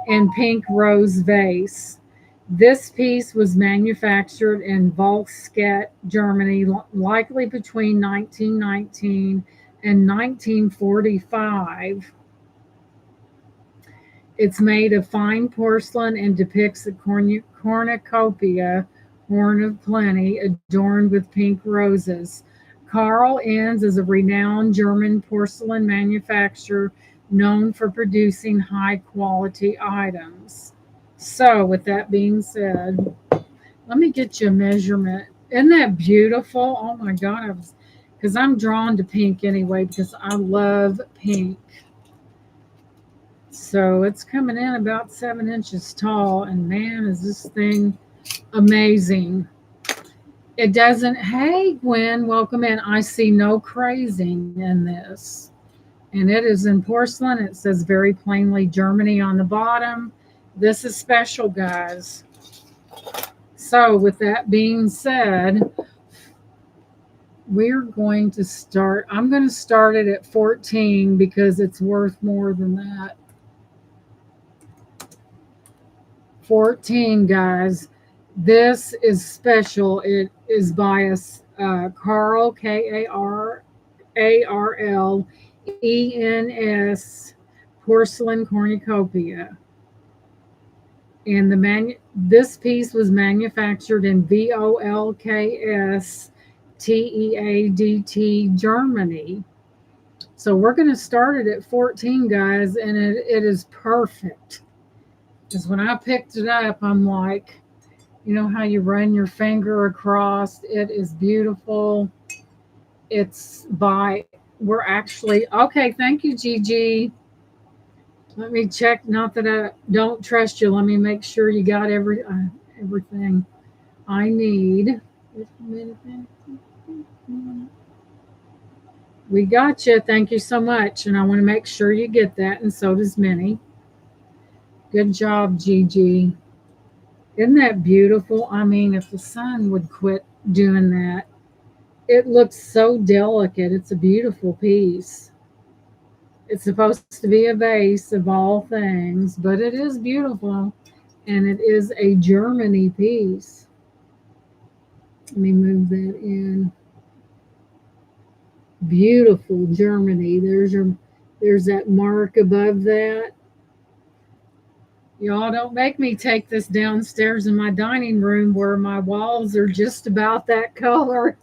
and pink rose vase. This piece was manufactured in Volksstadt, Germany, likely between 1919 and 1945. It's made of fine porcelain and depicts a cornucopia, horn of plenty, adorned with pink roses. Karl Enz is a renowned German porcelain manufacturer known for producing high quality items. So, with that being said, let me get you a measurement. Isn't that beautiful? Oh my God, because I'm drawn to pink anyway, because I love pink. So it's coming in about 7 inches tall, and man, is this thing amazing. It doesn't, hey Gwen, welcome in. I see no crazing in this. And it is in porcelain. It says very plainly Germany on the bottom. This is special, guys. So with that being said, we're going to start. I'm going to start it at 14 because it's worth more than that. 14, guys. This is special. It is by Karl, Karl ENS porcelain cornucopia. And this piece was manufactured in Volksstadt, TEADT Germany. So we're going to start it at 14, guys, and it is perfect. Because when I picked it up, I'm like, you know how you run your finger across? It is beautiful. It's by, we're actually, okay, thank you, Gigi. Let me check. Not that I don't trust you. Let me make sure you got everything I need. We got you. Thank you so much. And I want to make sure you get that, and so does Minnie. Good job, Gigi. Isn't that beautiful? I mean, if the sun would quit doing that, it looks so delicate. It's a beautiful piece. It's supposed to be a vase of all things, but it is beautiful. And it is a Germany piece. Let me move that in. Beautiful Germany. There's that mark above that. Y'all don't make me take this downstairs in my dining room where my walls are just about that color.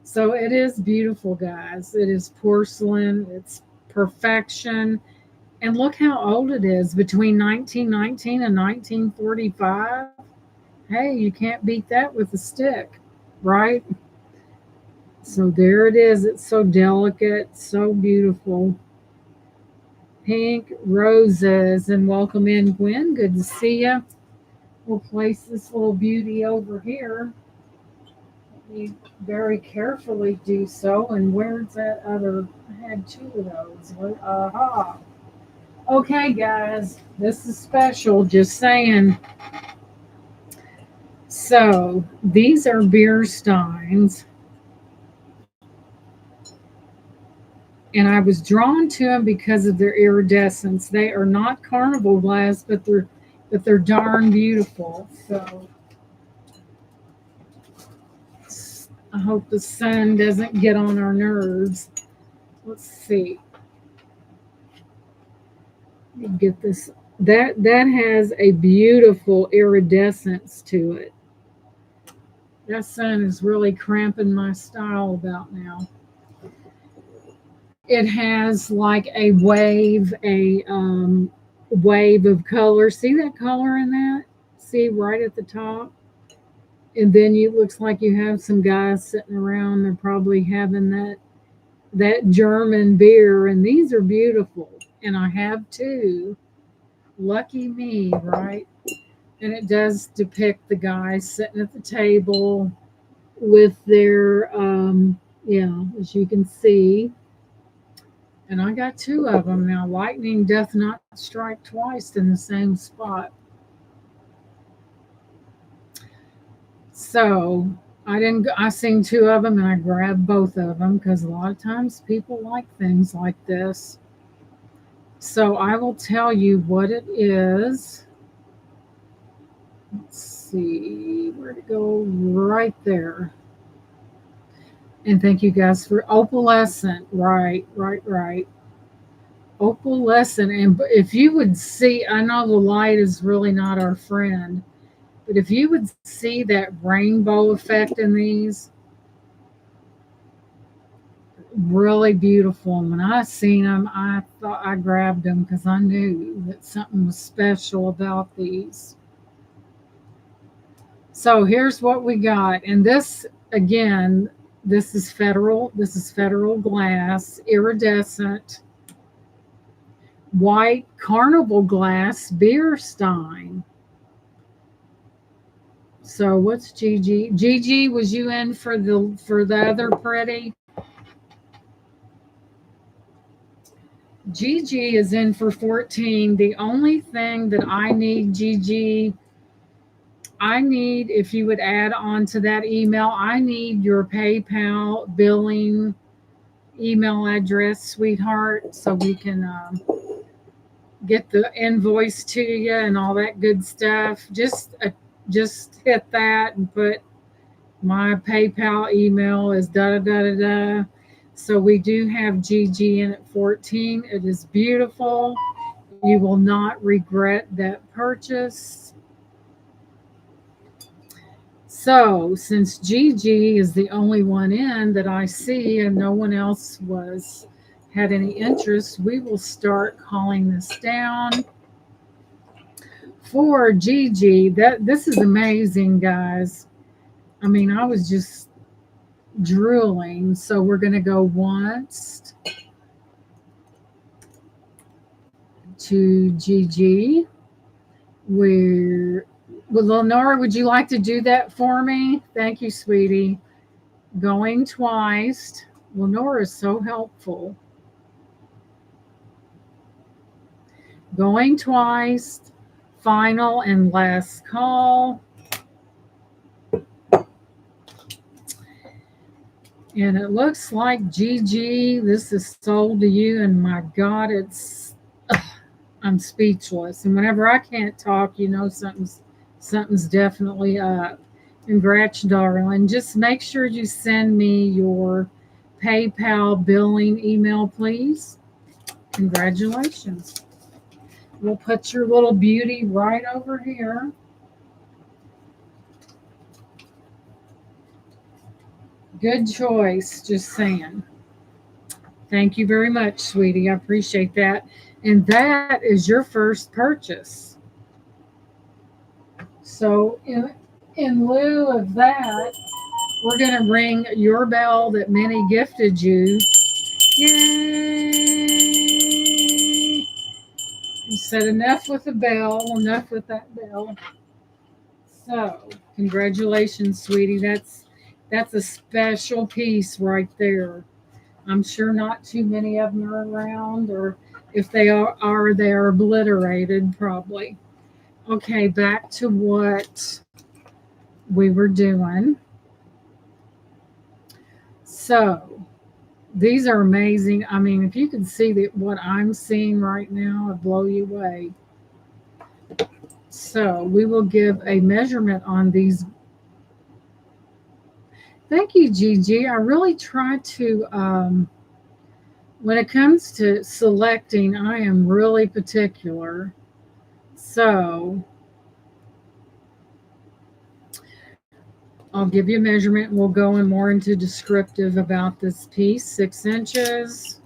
So it is beautiful, guys. It is porcelain. It's perfection. And look how old it is, between 1919 and 1945. Hey, you can't beat that with a stick, right? So there it is. It's so delicate, so beautiful. Pink roses, and welcome in, Gwen. Good to see you. We'll place this little beauty over here. Let me very carefully do so. And where's that other? I had two of those. Aha. Okay, guys, this is special. Just saying. So these are beer steins, and I was drawn to them because of their iridescence. They are not carnival glass, but they're darn beautiful. So I hope the sun doesn't get on our nerves. Let's see. Let me get this. That has a beautiful iridescence to it. That sun is really cramping my style about now. It has like a wave of color. See that color in that? See right at the top? And then you looks like you have some guys sitting around. They're probably having that German beer, and these are beautiful. And I have two. Lucky me, right? And it does depict the guys sitting at the table with their yeah, as you can see. And I got two of them now. Lightning doth not strike twice in the same spot. So I seen two of them and I grabbed both of them because a lot of times people like things like this. So I will tell you what it is. Let's see, where'd it go? Right there. And thank you guys for opalescent. Right. Opalescent. And if you would see, I know the light is really not our friend, but if you would see that rainbow effect in these, really beautiful. And when I seen them, I thought I grabbed them because I knew that something was special about these. So here's what we got. And this, again, this is federal glass, iridescent, white carnival glass beer stein. So what's Gigi? Gigi, was you in for the other pretty? Gigi is in for 14. The only thing that I need, Gigi, I need, if you would add on to that email, I need your PayPal billing email address, sweetheart, so we can get the invoice to you and all that good stuff. Just hit that and put my PayPal email is da da da da da. So we do have GG in at 14. It is beautiful. You will not regret that purchase. So, since Gigi is the only one in that I see and no one else had any interest, we will start calling this down for Gigi. This is amazing, guys. I mean, I was just drooling. So we're going to go once to Gigi. Well, Lenora, would you like to do that for me? Thank you, sweetie. Going twice. Lenora is so helpful. Going twice. Final and last call. And it looks like Gigi, this is sold to you. And my God, I'm speechless. And whenever I can't talk, you know something's definitely up. Congrats, darling. Just make sure you send me your PayPal billing email, please. Congratulations. We'll put your little beauty right over here. Good choice, just saying. Thank you very much, sweetie. I appreciate that. And that is your first purchase. So, in lieu of that, we're going to ring your bell that Minnie gifted you. Yay! You said enough with the bell, enough with that bell. So, congratulations, sweetie. That's a special piece right there. I'm sure not too many of them are around, or if they are they are obliterated probably. Okay, back to what we were doing. So, these are amazing. I mean, if you could see what I'm seeing right now, it'd blow you away. So, we will give a measurement on these. Thank you, Gigi. I really try to, when it comes to selecting, I am really particular. So, I'll give you a measurement. We'll go in more into descriptive about this piece, 6 inches.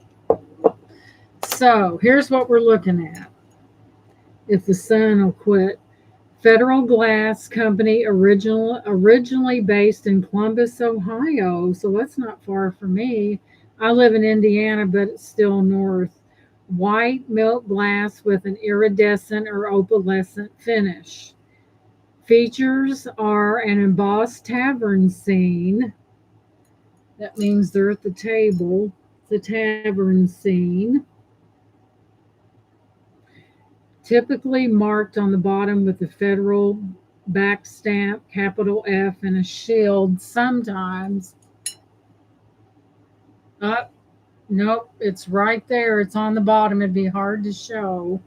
So here's what we're looking at. If the sun will quit. Federal Glass Company, originally based in Columbus, Ohio. So that's not far from me. I live in Indiana, but it's still north. White milk glass with an iridescent or opalescent finish. Features are an embossed tavern scene. That means they're at the table. The tavern scene. Typically marked on the bottom with the federal back stamp, capital F, and a shield. Sometimes. Nope, it's right there. It's on the bottom. It'd be hard to show,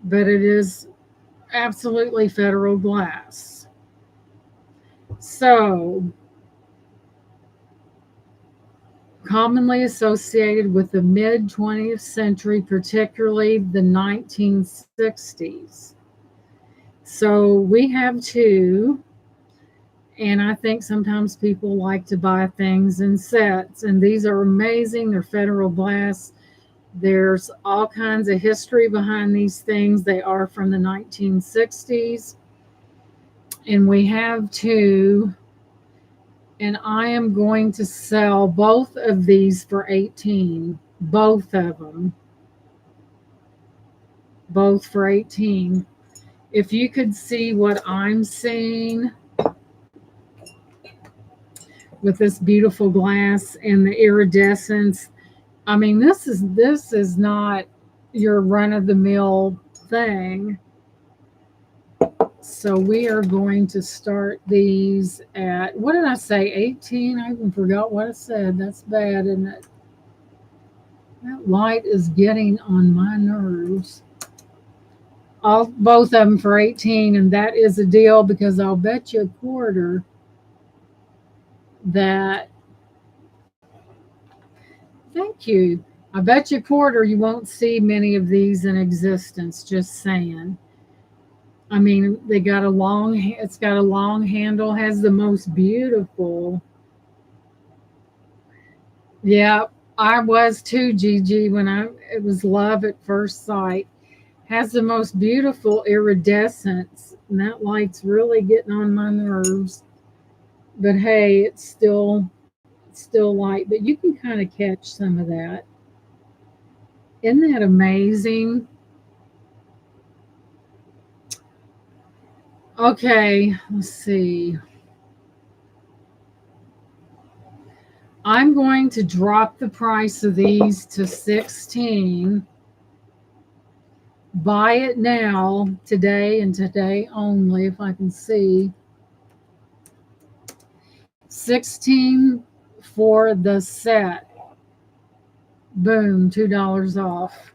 but it is absolutely federal glass. So, commonly associated with the mid 20th century, particularly the 1960s. So we have two, and I think sometimes people like to buy things in sets, and these are amazing. They're federal glass. There's all kinds of history behind these things. They are from the 1960s, and we have two. And I am going to sell both of these for 18. Both of them. Both for 18. If you could see what I'm seeing with this beautiful glass and the iridescence, I mean, this is not your run-of-the-mill thing. So we are going to start these at, what did I say, 18? I even forgot what I said. That's bad, isn't it? That light is getting on my nerves. Both of them for 18, and that is a deal because I'll bet you a quarter that, thank you. I bet you a quarter you won't see many of these in existence, just saying. I mean, they got a long, it's got a long handle, has the most beautiful. Yeah, I was too, Gigi, when it was love at first sight. Has the most beautiful iridescence, and that light's really getting on my nerves. But hey, it's still light, but you can kind of catch some of that. Isn't that amazing? Okay, let's see. I'm going to drop the price of these to 16. Buy it now, today and today only, if I can see. 16 for the set. Boom, $2 off.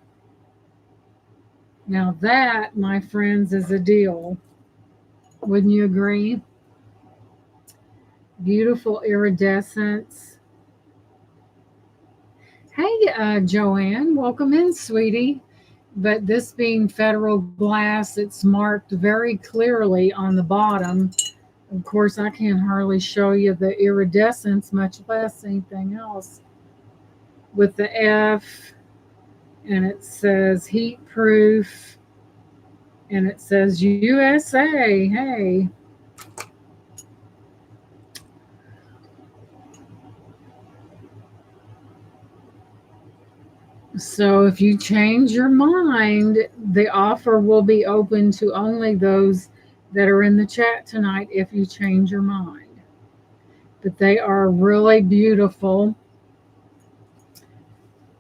Now that, my friends, is a deal. Wouldn't you agree? Beautiful iridescence. Hey, Joanne, welcome in, sweetie. But this being federal glass, it's marked very clearly on the bottom. Of course, I can't hardly show you the iridescence, much less anything else. With the F, and it says heat proof, and it says USA. Hey. So if you change your mind, the offer will be open to only those that are in the chat tonight if you change your mind. But they are really beautiful.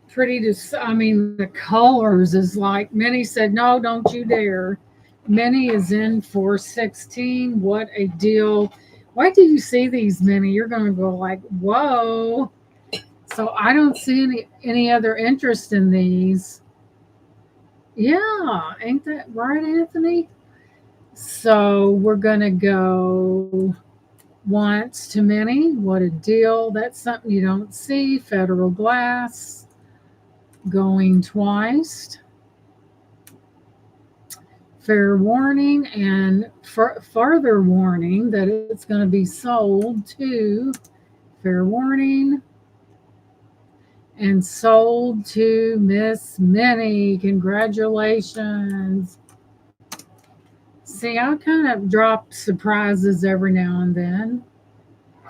Pretty to, I mean, the colors is like, Minnie said, no, don't you dare. Minnie is in for 16. What a deal. Wait till you see these, Minnie. You're going to go like, whoa. So I don't see any other interest in these. Yeah, ain't that right, Anthony? So we're gonna go once to many. What a deal. That's something you don't see. Federal glass going twice. Fair warning and further warning that it's going to be sold to. Fair warning. And sold to Miss Minnie. Congratulations. See, I kind of drop surprises every now and then.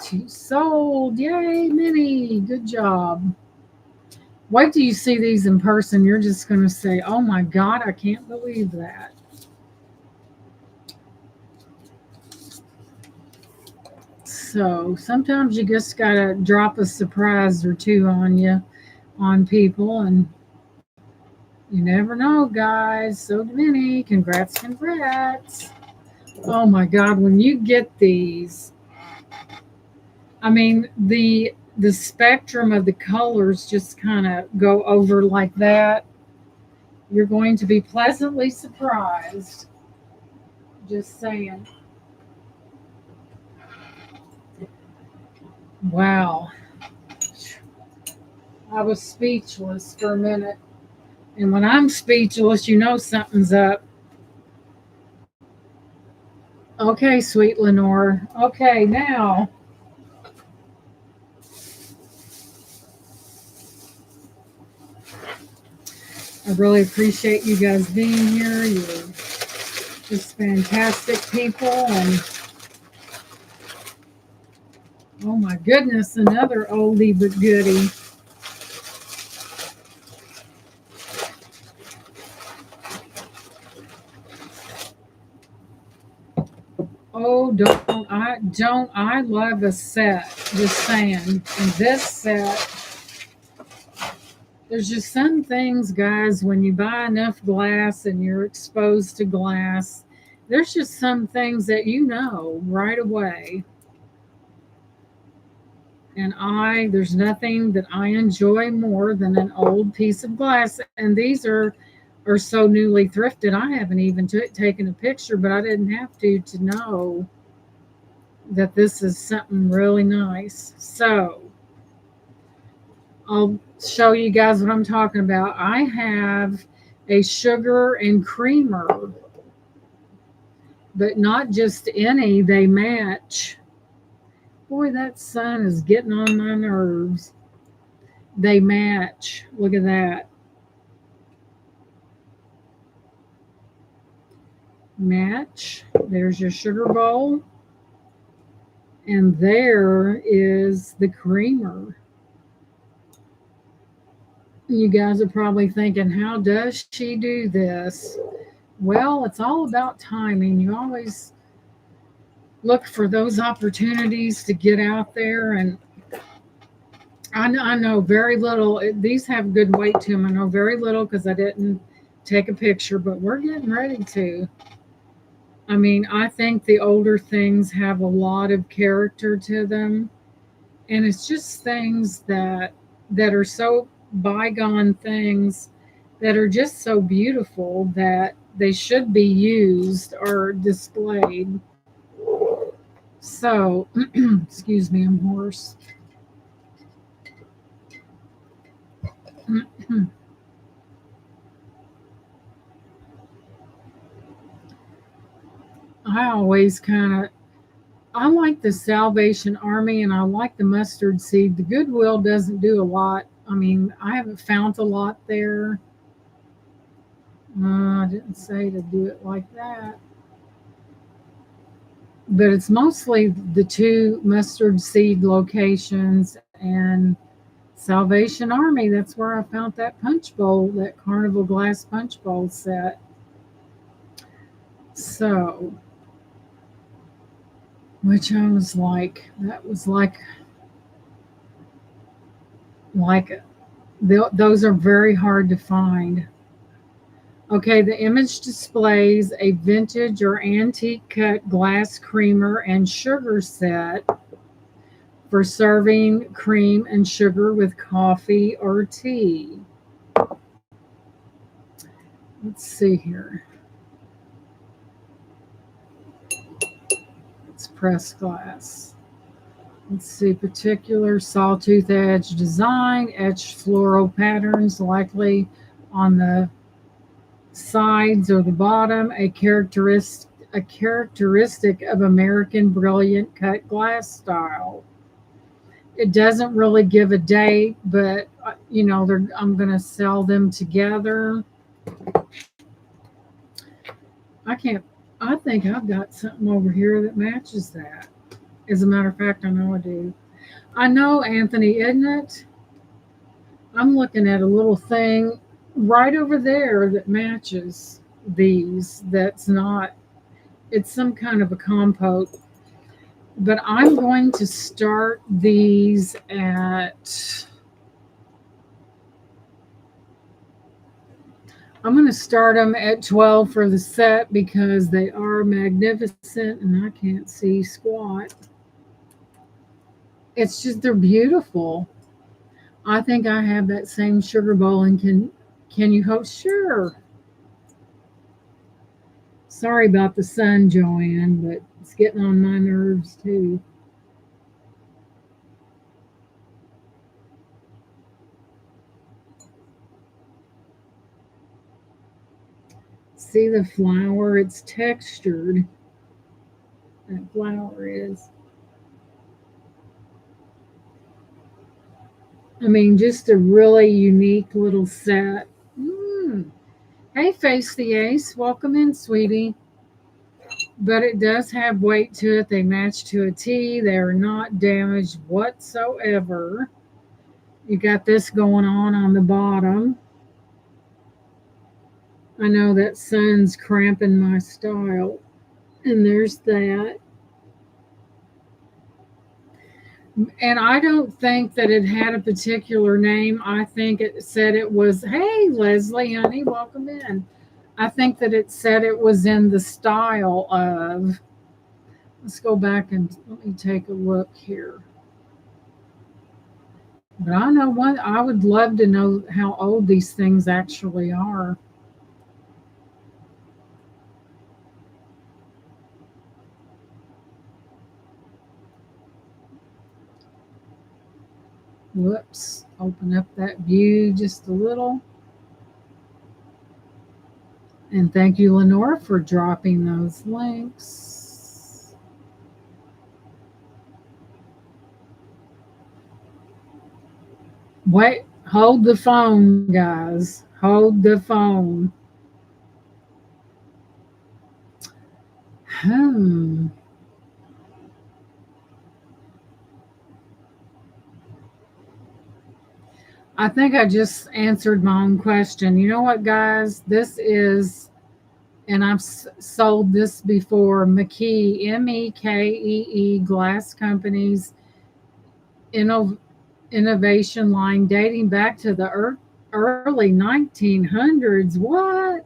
She sold. Yay, Minnie. Good job. Wait till you see these in person. You're just going to say, oh my God, I can't believe that. So sometimes you just got to drop a surprise or two on people, and you never know, guys. So many. Congrats, congrats. Oh my God, when you get these, I mean, the spectrum of the colors just kind of go over like that. You're going to be pleasantly surprised. Just saying. Wow. I was speechless for a minute. And when I'm speechless, you know something's up. Okay, sweet Lenore. Okay, now. I really appreciate you guys being here. You're just fantastic people. And oh my goodness, another oldie but goodie. Oh, don't I love a set. Just saying. And this set, there's just some things, guys, when you buy enough glass and you're exposed to glass, there's just some things that you know right away. And there's nothing that I enjoy more than an old piece of glass. And these are so newly thrifted. I haven't even taken a picture, but I didn't have to know that this is something really nice. So I'll show you guys what I'm talking about. I have a sugar and creamer but not just any, they match. Boy, that sun is getting on my nerves. They match. Look at that. Match. There's your sugar bowl. And there is the creamer. You guys are probably thinking, how does she do this? Well, it's all about timing. You always look for those opportunities to get out there. And I know very little. These have good weight to them. I know very little because I didn't take a picture, but we're getting ready to. I mean, I think the older things have a lot of character to them, and it's just things that are so bygone things that are just so beautiful that they should be used or displayed. So, excuse me, I'm hoarse. I always kind of I like the Salvation Army and I like the mustard seed. The Goodwill doesn't do a lot. I mean, I haven't found a lot there. I didn't say to do it like that. But it's mostly the two mustard seed locations and Salvation Army. That's where I found that punch bowl, that Carnival glass punch bowl set. So, which I was like, that was like those are very hard to find. Okay, the image displays a vintage or antique cut glass creamer and sugar set for serving cream and sugar with coffee or tea. Let's see here. It's pressed glass. Let's see, particular sawtooth edge design, etched floral patterns likely on the sides or the bottom, a characteristic of American brilliant cut glass style. It doesn't really give a date, but I'm going to sell them together. I can't. I think I've got something over here that matches that. As a matter of fact, I know I do. I know, Anthony, isn't it? I'm looking at a little thing right over there that matches these. That's not, it's some kind of a compote. But I'm going to start these at, I'm going to start them at 12 for the set because they are magnificent and I can't see squat. It's just, they're beautiful. I think I have that same sugar bowl and can you host? Sure. Sorry about the sun, Joanne, but it's getting on my nerves too. See the flower? It's textured. That flower is. I mean, just a really unique little set. Hey, Face the Ace. Welcome in, sweetie. But it does have weight to it. They match to a T. They are not damaged whatsoever. You got this going on the bottom. I know that sun's cramping my style. And there's that. And I don't think that it had a particular name. I think it said it was, hey, Leslie, honey, welcome in. I think that it said it was in the style of, let's go back and let me take a look here. But I know one, I would love to know how old these things actually are. Whoops, open up that view just a little. And thank you, Lenore, for dropping those links. Wait, hold the phone, guys. Hold the phone. Hmm. I think I just answered my own question. You know what, guys? This is, and I've sold this before, McKee, Mekee Glass Company's inno- innovation line dating back to the early 1900s. What?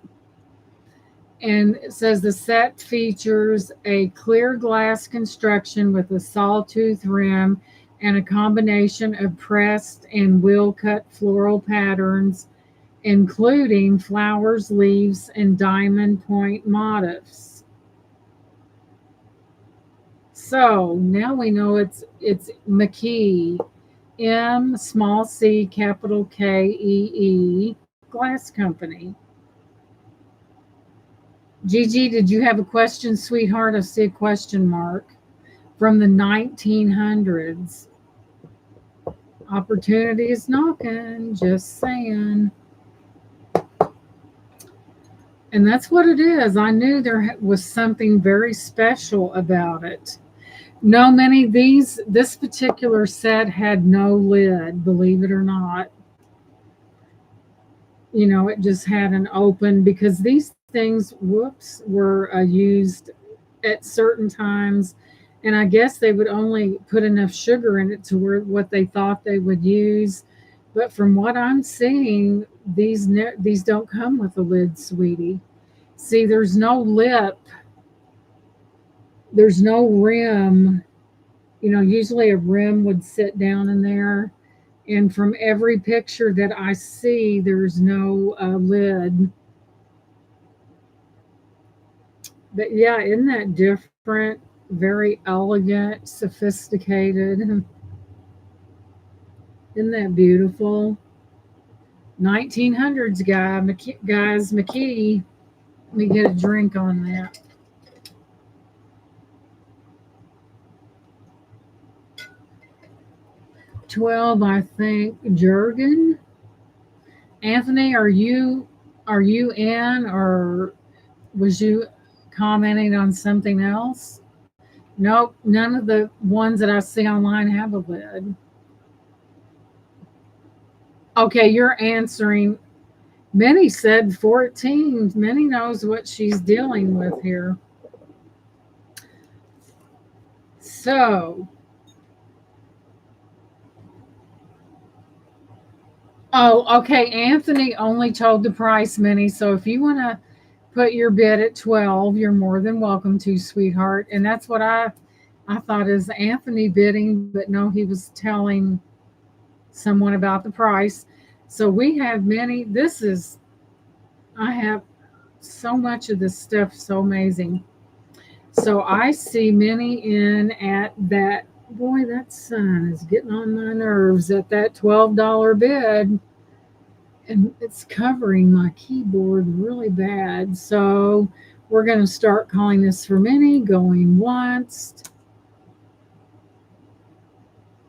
And it says the set features a clear glass construction with a sawtooth rim and a combination of pressed and wheel cut floral patterns, including flowers, leaves, and diamond point motifs. So now we know it's McKee, M small c capital Kee Glass Company. Gigi, did you have a question, sweetheart? I see a question mark. From the 1900s. Opportunity is knocking, just saying. And that's what it is. I knew there was something very special about it. No, many these, this particular set had no lid, believe it or not. You know, it just had an open because these things, whoops, were used at certain times. And I guess they would only put enough sugar in it to where what they thought they would use. But from what I'm seeing, these don't come with a lid, sweetie. See, there's no lip, there's no rim. You know, usually a rim would sit down in there. And from every picture that I see, there's no lid. But yeah, isn't that different? Very elegant, sophisticated. Isn't that beautiful? 1900s guys, McKee. Let me get a drink on that. 12, I think. Jurgen, Anthony, are you in, or was you commenting on something else? Nope, none of the ones that I see online have a lid. Okay, you're answering. Minnie said 14. Minnie knows what she's dealing with here. So, oh, okay. Anthony only told the price, Minnie. So if you want to put your bid at 12, you're more than welcome to, sweetheart. And that's what I thought is Anthony bidding, but no, he was telling someone about the price. So we have many. I have so much of this stuff, so amazing. So I see many in at that. Boy, that sun is getting on my nerves at that $12 bid. And it's covering my keyboard really bad. So we're going to start calling this for many, going once.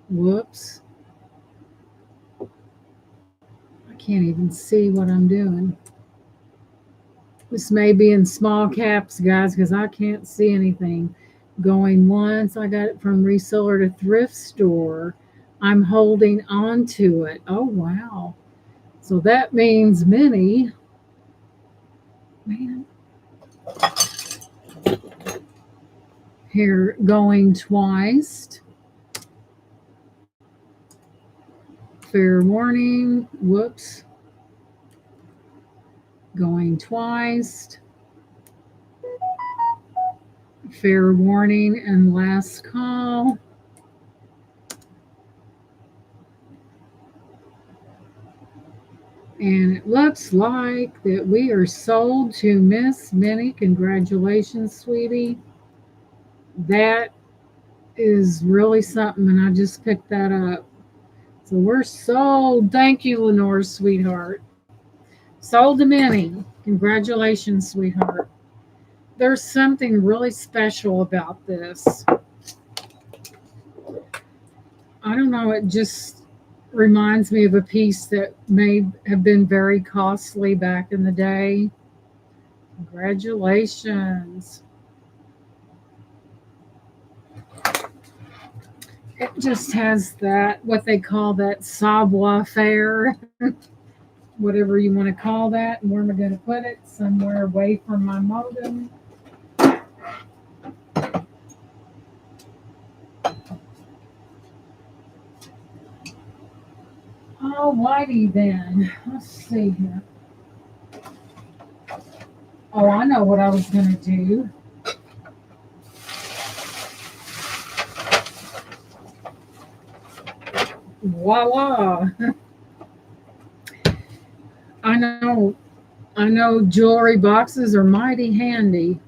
Whoops. I can't even see what I'm doing. This may be in small caps, guys, because I can't see anything. Going once, I got it from reseller to thrift store. I'm holding on to it. Oh, wow. So that means many. Man. Here, going twice. Fair warning. Whoops. Going twice. Fair warning and last call. And it looks like that we are sold to Miss Minnie. Congratulations, sweetie. That is really something, and I just picked that up. So we're sold. Thank you, Lenore, sweetheart. Sold to Minnie. Congratulations, sweetheart. There's something really special about this. I don't know, it just reminds me of a piece that may have been very costly back in the day. Congratulations. It just has that, what they call that savoir faire, whatever you want to call that. And where am I going to put it? Somewhere away from my modem. Alrighty then. Let's see here. Oh, I know what I was going to do. Voila. I know jewelry boxes are mighty handy.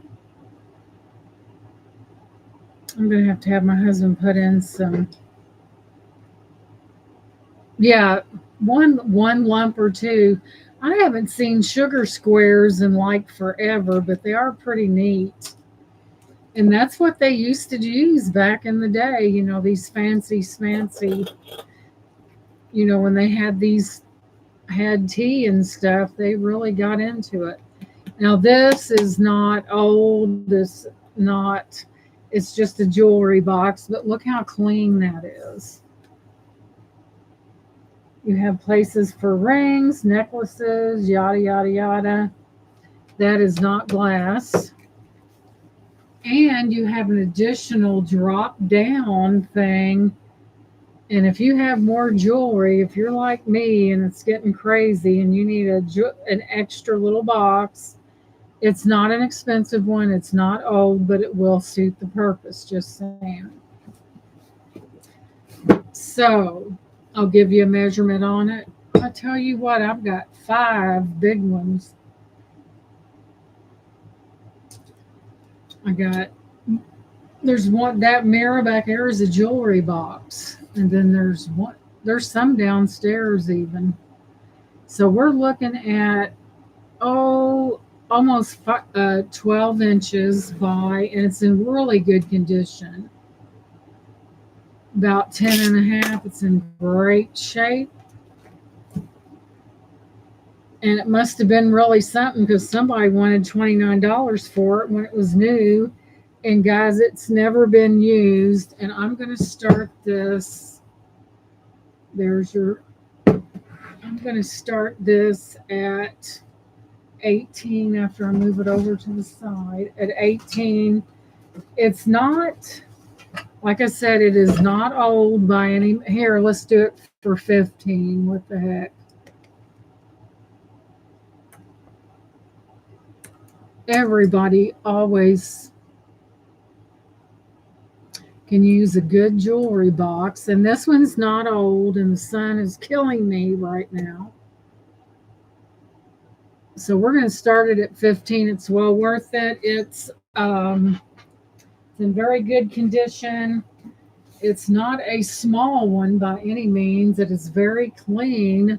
I'm going to have my husband put in some, yeah, one lump or two. I haven't seen sugar squares in like forever, but they are pretty neat. And that's what they used to use back in the day, these fancy smancy, when they had tea and stuff, they really got into it. Now this is not old, it's just a jewelry box, but look how clean that is. You have places for rings, necklaces, yada, yada, yada. That is not glass. And you have an additional drop down thing. And if you have more jewelry, if you're like me and it's getting crazy and you need an extra little box, it's not an expensive one. It's not old, but it will suit the purpose. Just saying. So I'll give you a measurement on it. I tell you what, I've got 5 big ones. There's one, that mirror back there is a jewelry box. And then there's some downstairs even. So we're looking at, almost 12 inches by, and it's in really good condition. About 10 and a half. It's in great shape. And it must have been really something because somebody wanted $29 for it when it was new. And guys, it's never been used. And I'm going to start this. I'm going to start this at 18 after I move it over to the side. At 18, it's not, like I said, it is not old by any. Here, let's do it for 15. What the heck? Everybody always can use a good jewelry box. And this one's not old, and the sun is killing me right now. So we're going to start it at 15. It's well worth it. It's in very good condition. It's not a small one by any means. It is very clean.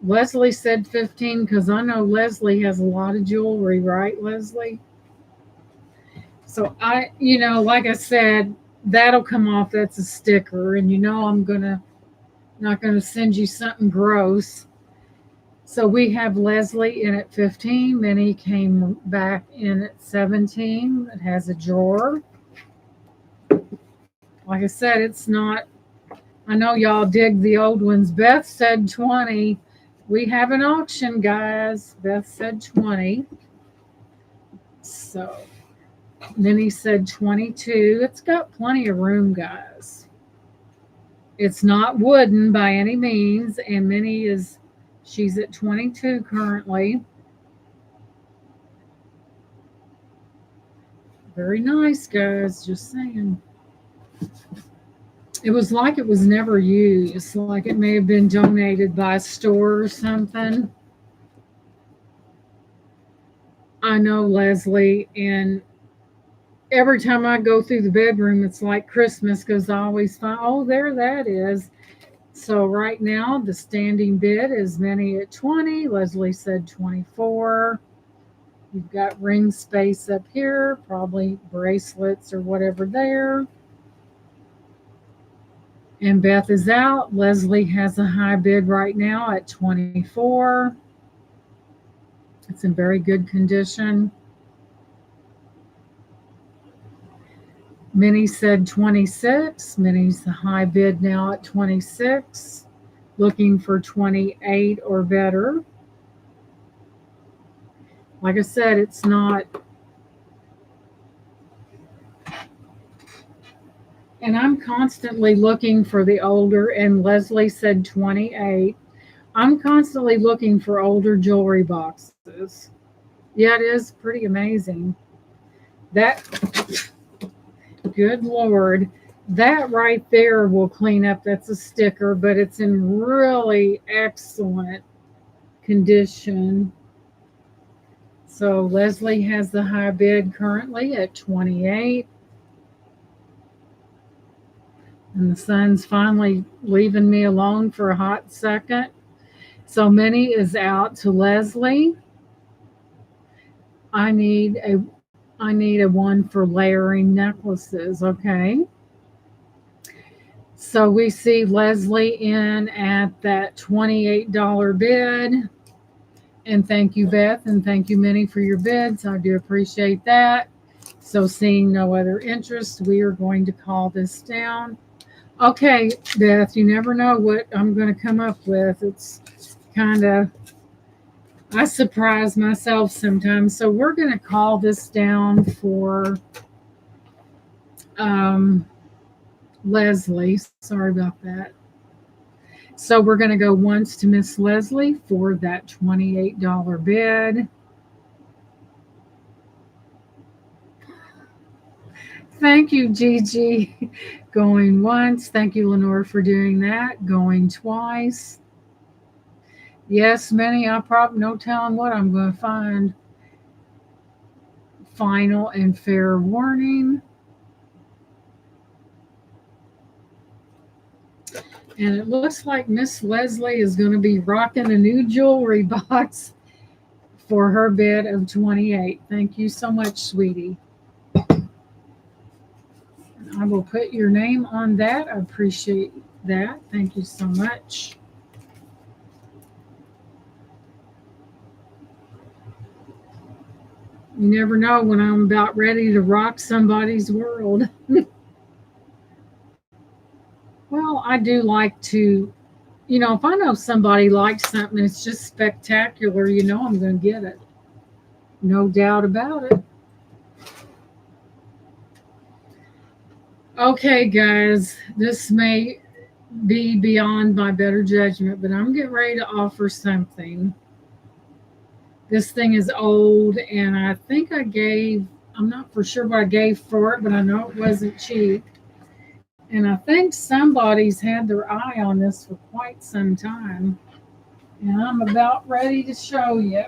Leslie said 15 because I know Leslie has a lot of jewelry, right, Leslie? So like I said, that'll come off. That's a sticker, and I'm not gonna send you something gross. So we have Leslie in at 15. Minnie came back in at 17. It has a drawer. Like I said, it's not. I know y'all dig the old ones. Beth said 20. We have an auction, guys. Beth said 20. So Minnie said 22. It's got plenty of room, guys. It's not wooden by any means. And Minnie she's at 22 currently. Very nice, guys. Just saying. It was like it was never used, like it may have been donated by a store or something. I know, Leslie, and every time I go through the bedroom, it's like Christmas because I always find, there that is. So right now the standing bid is Minnie at 20. Leslie said 24. You've got ring space up here, probably bracelets or whatever there. And Beth is out. Leslie has a high bid right now at 24. It's in very good condition. Minnie said 26. Minnie's the high bid now at 26. Looking for 28 or better. Like I said, it's not. And I'm constantly looking for the older, and Leslie said 28. I'm constantly looking for older jewelry boxes. Yeah, it is pretty amazing. That, good Lord, that right there will clean up. That's a sticker, but it's in really excellent condition. So Leslie has the high bid currently at 28. And the sun's finally leaving me alone for a hot second. So Minnie is out to Leslie. I need a one for layering necklaces, okay? So we see Leslie in at that $28 bid. And thank you, Beth, and thank you, Minnie, for your bids. I do appreciate that. So seeing no other interest, we are going to call this down. Okay, Beth, you never know what I'm going to come up with. It's kind of, I surprise myself sometimes. So we're going to call this down for Leslie. Sorry about that. So we're going to go once to Miss Leslie for that $28 bid. Thank you, Gigi. Going once. Thank you, Lenore, for doing that. Going twice. Yes, Minnie, I probably no telling what I'm going to find. Final and fair warning. And it looks like Miss Leslie is going to be rocking a new jewelry box for her bid of 28. Thank you so much, sweetie. I will put your name on that. I appreciate that. Thank you so much. You never know when I'm about ready to rock somebody's world. Well, I do like to, if I know somebody likes something, it's just spectacular, I'm going to get it. No doubt about it. Okay, guys, this may be beyond my better judgment, but I'm getting ready to offer something. This thing is old, and I think I'm not for sure what I gave for it, but I know it wasn't cheap. And I think somebody's had their eye on this for quite some time. And I'm about ready to show you.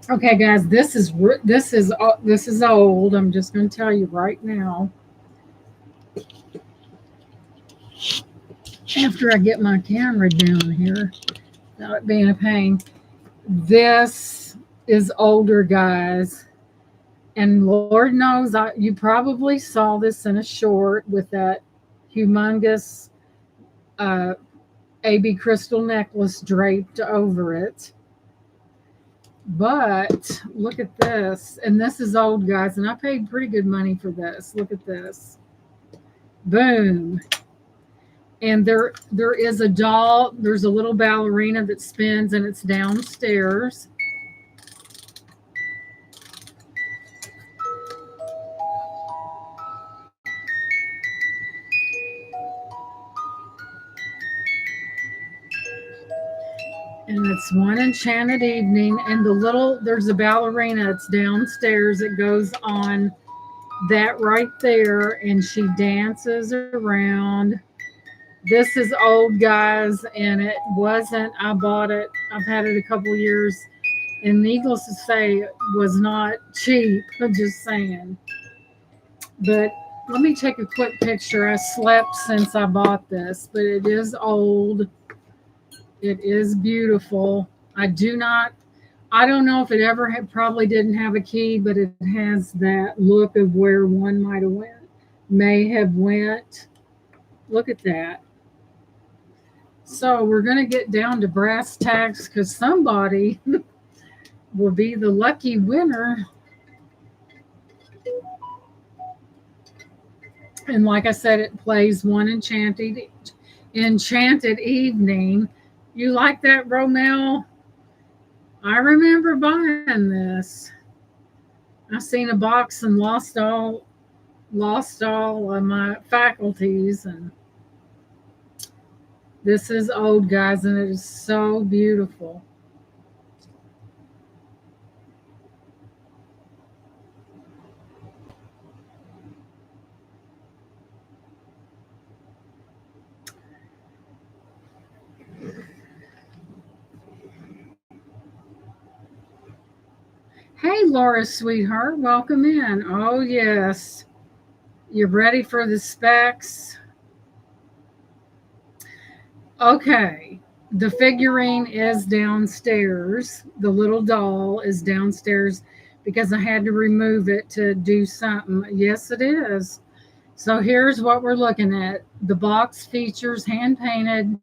Okay, guys, this is old. I'm just going to tell you right now. After I get my camera down here, without it being a pain, this is older, guys. And Lord knows, you probably saw this in a short with that humongous AB crystal necklace draped over it. But look at this. And this is old, guys. And I paid pretty good money for this. Look at this. Boom. And there is a doll. There's a little ballerina that spins, and it's downstairs. And it's One Enchanted Evening. And there's a ballerina. It's downstairs. It goes on that right there. And she dances around. This is old, guys. And it wasn't, I bought it. I've had it a couple years. And needless to say, it was not cheap. I'm just saying. But let me take a quick picture. I slept since I bought this, but it is old. It is beautiful. I don't know if it ever had, probably didn't have a key, but it has that look of where one may have went. Look at that. So we're going to get down to brass tacks because somebody will be the lucky winner. And like I said, it plays one enchanted evening. You like that, Romel? I remember buying this. I seen a box and lost all of my faculties, and this is old, guys, and it is so beautiful. Hey, Laura, sweetheart, welcome in. Oh, yes. You ready for the specs? Okay. The figurine is downstairs. The little doll is downstairs because I had to remove it to do something. Yes, it is. So here's what we're looking at. The box features hand painted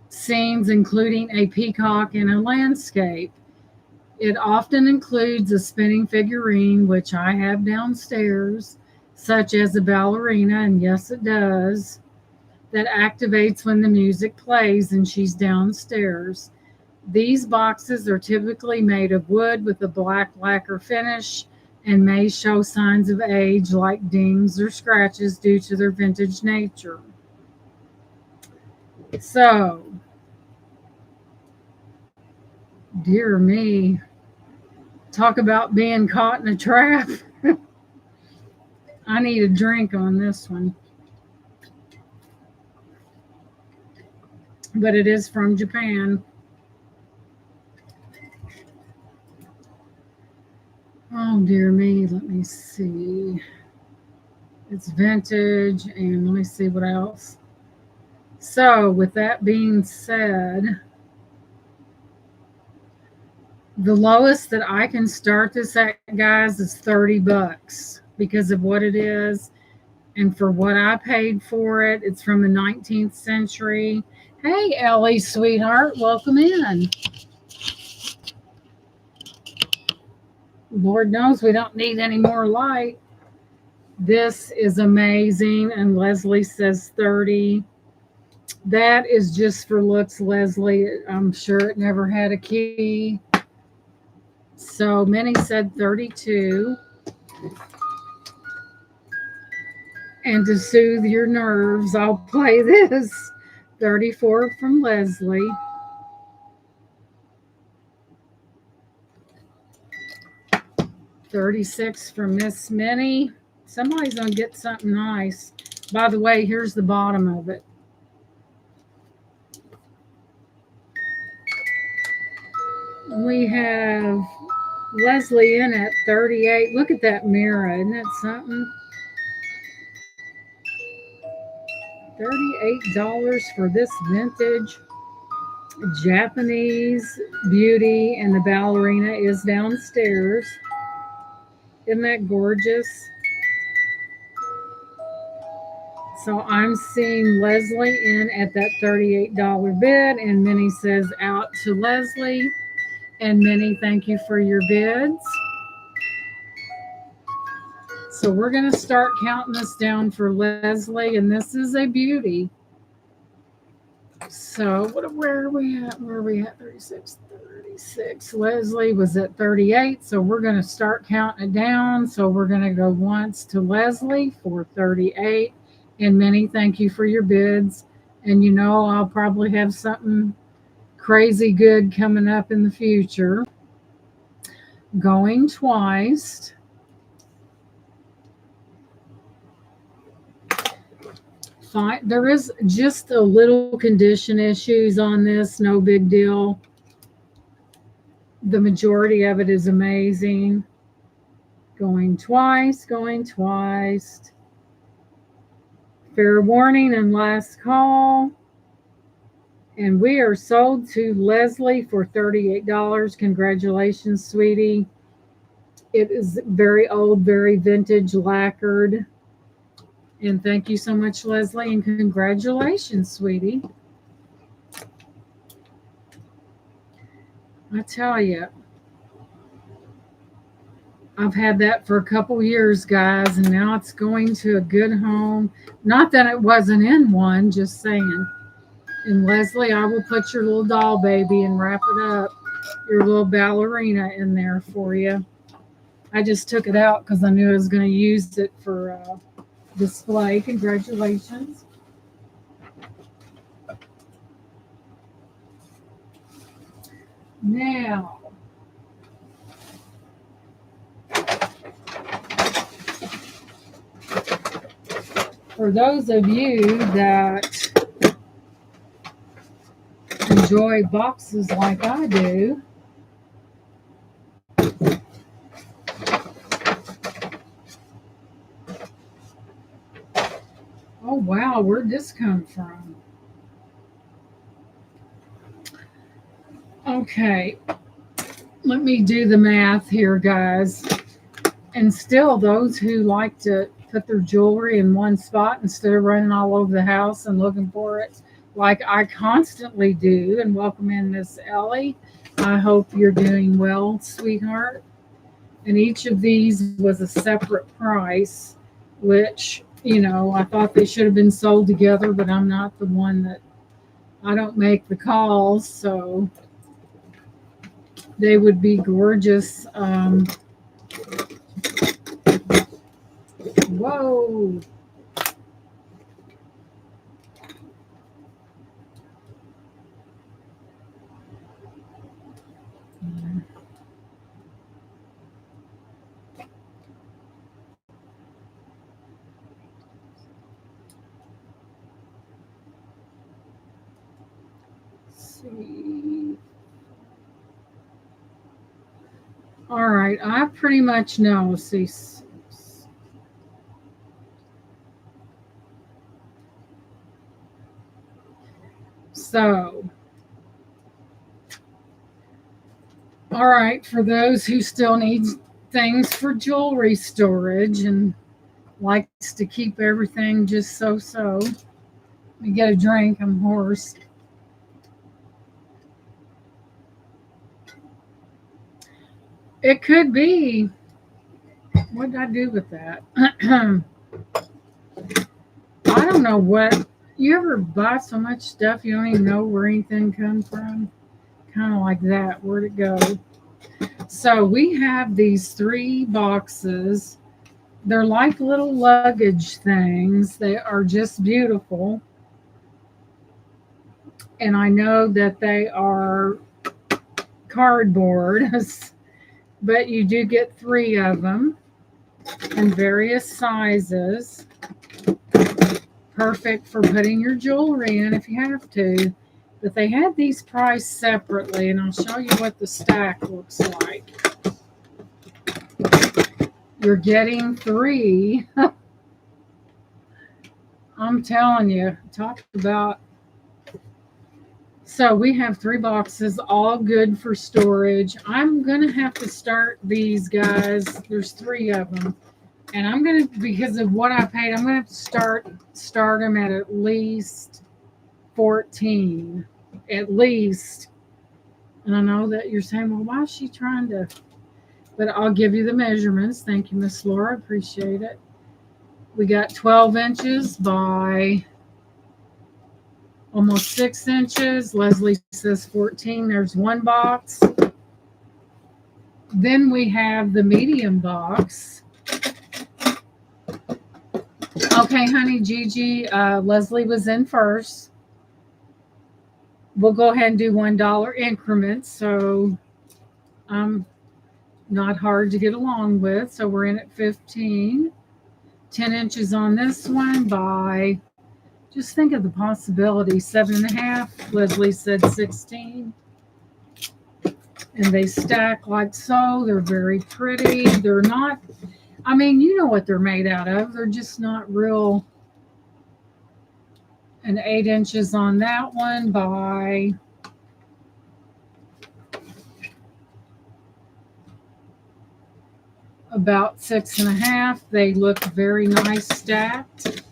scenes, including a peacock and a landscape. It often includes a spinning figurine, which I have downstairs, such as a ballerina, and yes, it does, that activates when the music plays and she's downstairs. These boxes are typically made of wood with a black lacquer finish and may show signs of age like dings or scratches due to their vintage nature. So, dear me, talk about being caught in a trap. I need a drink on this one. But it is from Japan. Oh, dear me, let me see. It's vintage, and let me see what else. So, with that being said, the lowest that I can start this at, guys, is $30 because of what it is. And for what I paid for it, it's from the 19th century. Hey, Ellie, sweetheart, welcome in. Lord knows we don't need any more light. This is amazing. And Leslie says 30. That is just for looks, Leslie. I'm sure it never had a key. So Minnie said 32. And to soothe your nerves, I'll play this. 34 from Leslie. $36 from Miss Minnie. Somebody's going to get something nice. By the way, here's the bottom of it. We have Leslie in at 38. Look at that mirror. Isn't that something? $38 for this vintage Japanese beauty, and the ballerina is downstairs. Isn't that gorgeous? So I'm seeing Leslie in at that $38 bid, and Minnie says out to Leslie. And Minnie, thank you for your bids. So we're going to start counting this down for Leslie, and this is a beauty. So where are we at? Where are we at? 36, 36. Leslie was at 38, so we're going to start counting it down. So we're going to go once to Leslie for 38. And Minnie, thank you for your bids. And you know I'll probably have something crazy good coming up in the future. Going twice. Fine. There is just a little condition issues on this, no big deal. The majority of it is amazing. Going twice, going twice. Fair warning and last call. And we are sold to Leslie for $38. Congratulations, sweetie. It is very old, very vintage, lacquered. And thank you so much, Leslie, and congratulations, sweetie. I tell you, I've had that for a couple years, guys, and now it's going to a good home. Not that it wasn't in one, just saying. And Leslie, I will put your little doll baby and wrap it up, your little ballerina in there for you. I just took it out because I knew I was going to use it for display. Congratulations. Now, for those of you that enjoy boxes like I do, oh wow, where'd this come from? Okay, let me do the math here, guys. And still, those who like to put their jewelry in one spot instead of running all over the house and looking for it, like I constantly do, and welcome in Miss Ellie. I hope you're doing well, sweetheart. And each of these was a separate price, which, I thought they should have been sold together, but I'm not the one that, I don't make the calls, so they would be gorgeous. Whoa. See. All right, I pretty much know. See. So, all right, for those who still need things for jewelry storage and likes to keep everything just so. Let me get a drink. I'm hoarse. It could be. What did I do with that? I don't know what. You ever buy so much stuff you don't even know where anything comes from? Kind of like that. Where'd it go? So we have these 3 boxes. They're like little luggage things. They are just beautiful. And I know that they are cardboard, but you do get 3 of them in various sizes. Perfect for putting your jewelry in if you have to. But they had these priced separately, and I'll show you what the stack looks like. You're getting 3. I'm telling you, talk about. So we have 3 boxes, all good for storage. I'm going to have to start these, guys. There's 3 of them. And I'm going to, because of what I paid, I'm going to have to start them at least 14. At least. And I know that you're saying, well, why is she trying to? But I'll give you the measurements. Thank you, Miss Laura. Appreciate it. We got 12 inches by almost 6 inches. Leslie says 14. There's 1 box. Then we have the medium box. Okay, honey, Gigi, Leslie was in first. We'll go ahead and do $1 increments. So not hard to get along with. So we're in at 15. 10 inches on this one by, just think of the possibility, 7.5. Leslie said 16. And they stack like so. They're very pretty. They're not, I mean, you know what they're made out of. They're just not real. And 8 inches on that one by about 6.5. They look very nice stacked.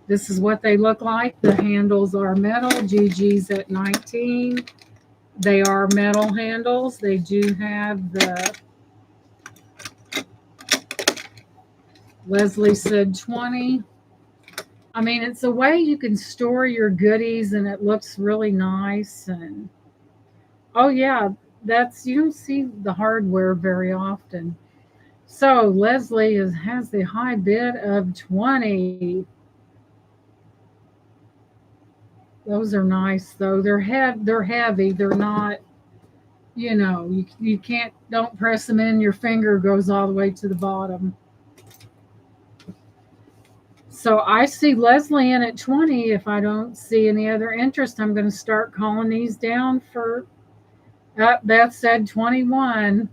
This is what they look like. The handles are metal. GG's at 19. They are metal handles. They do have the Leslie said 20. I mean, it's a way you can store your goodies and it looks really nice. And oh, yeah, you don't see the hardware very often. So Leslie has the high bid of 20. Those are nice though. They're heavy. They're not, you can't, don't press them in, your finger goes all the way to the bottom. So I see Leslie in at 20. If I don't see any other interest, I'm going to start calling these down for, Beth said 21.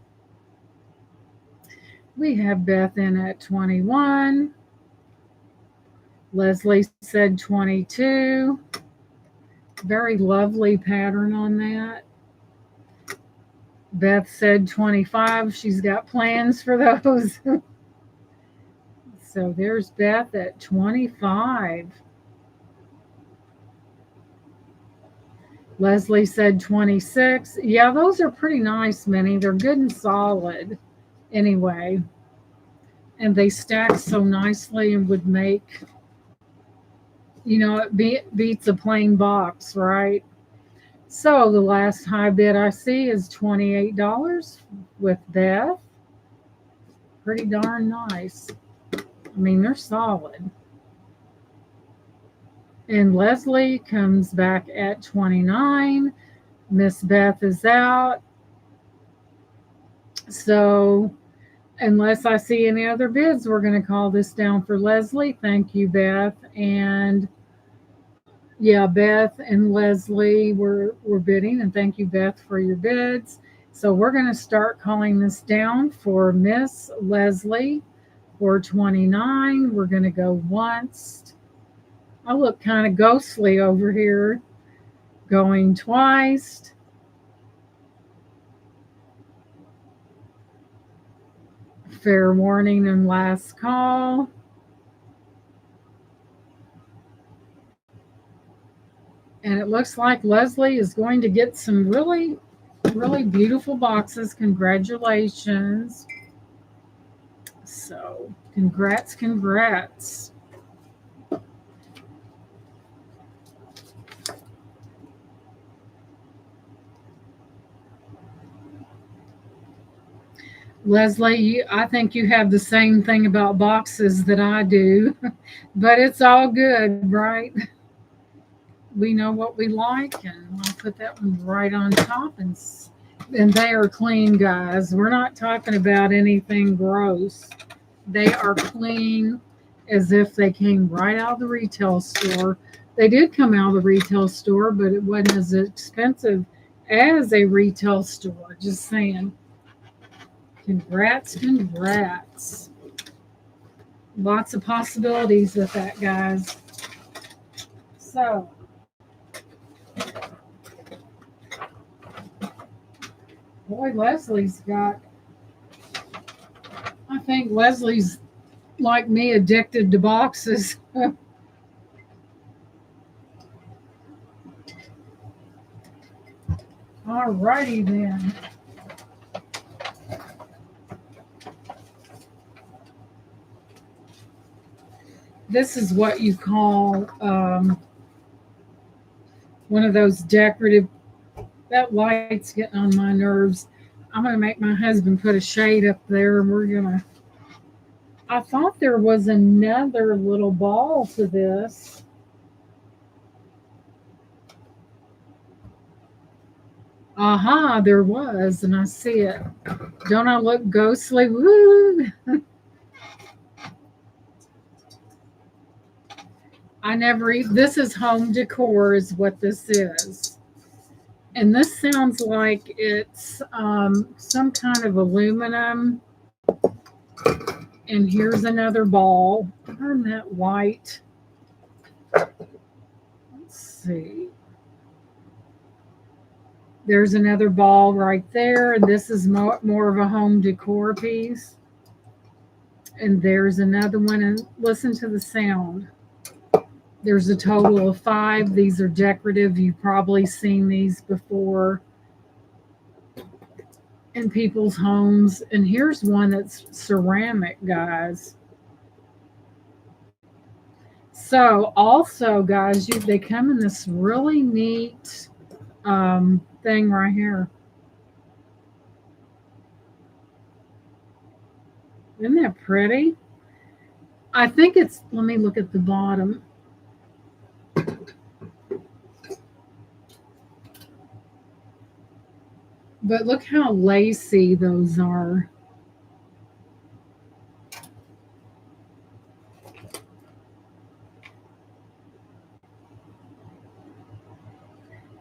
We have Beth in at 21. Leslie said 22. Very lovely pattern on that. Beth said 25. She's got plans for those. So there's Beth at 25. Leslie said 26. Yeah, those are pretty nice, Minnie. They're good and solid anyway. And they stack so nicely and would make, it beats a plain box, right? So the last high bid I see is $28 with Beth. Pretty darn nice. I mean, they're solid. And Leslie comes back at 29. Miss Beth is out. So unless I see any other bids, we're going to call this down for Leslie. Thank you, Beth. And yeah, Beth and Leslie were bidding. And thank you, Beth, for your bids. So we're going to start calling this down for Miss Leslie for 29. We're going to go once. I look kind of ghostly over here. Going twice. Fair warning and last call. And it looks like Leslie is going to get some really, really beautiful boxes. Congratulations. So, congrats. Leslie, I think you have the same thing about boxes that I do, but it's all good, right? We know what we like, and I'll put that one right on top. And they are clean, guys. We're not talking about anything gross. They are clean as if they came right out of the retail store. They did come out of the retail store, but it wasn't as expensive as a retail store. Just saying. Congrats. Lots of possibilities with that, guys. So, boy, I think Leslie's like me, addicted to boxes. All righty then. This is what you call one of those decorative. That light's getting on my nerves. I'm going to make my husband put a shade up there, and I thought there was another little ball to this. Aha, there was, and I see it. Don't I look ghostly? Woo! This is home decor is what this is. And this sounds like it's some kind of aluminum. And here's another ball. Turn that white. Let's see. There's another ball right there. And this is more of a home decor piece. And there's another one. And listen to the sound. There's a total of 5. These are decorative. You've probably seen these before in people's homes. And here's one that's ceramic, guys. So also, guys, they come in this really neat thing right here. Isn't that pretty? I think it's, let me look at the bottom. But look how lacy those are.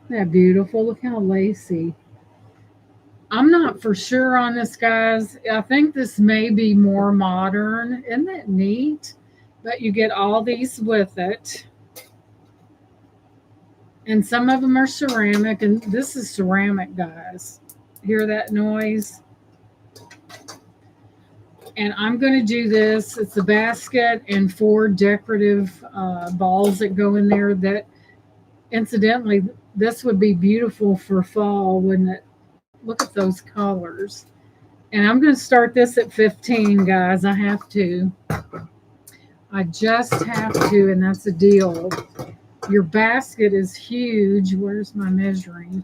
Isn't that beautiful? Look how lacy. I'm not for sure on this, guys. I think this may be more modern. Isn't that neat? But you get all these with it. And some of them are ceramic, and this is ceramic, guys. Hear that noise? And I'm going to do this. It's a basket and 4 decorative balls that go in there that, incidentally, this would be beautiful for fall, wouldn't it? Look at those colors. And I'm going to start this at 15, guys. I have to. I just have to, and that's a deal. Your basket is huge. Where's my measuring?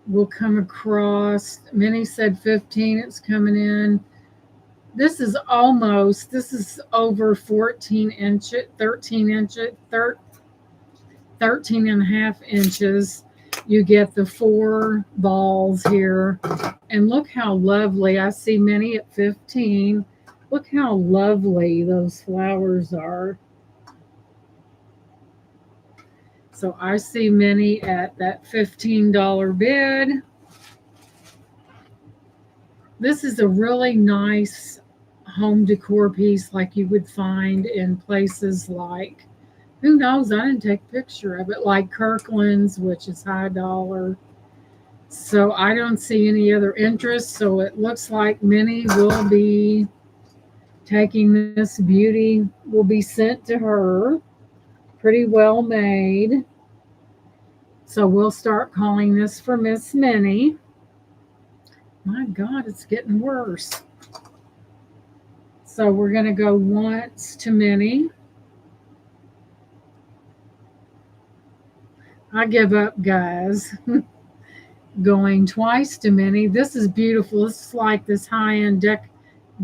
We'll come across. Minnie said 15. It's coming in. This is over 14 inches, 13 inches, 13 and a half inches. You get the 4 balls here. And look how lovely. I see Minnie at 15. Look how lovely those flowers are. So I see Minnie at that $15 bid. This is a really nice home decor piece like you would find in places like, who knows, I didn't take a picture of it, like Kirkland's, which is high dollar. So I don't see any other interest. So it looks like Minnie will be taking this beauty, will be sent to her. Pretty well made. So we'll start calling this for Miss Minnie. My God, it's getting worse. So we're going to go once to Minnie. I give up, guys. Going twice to Minnie. This is beautiful. This is like this high-end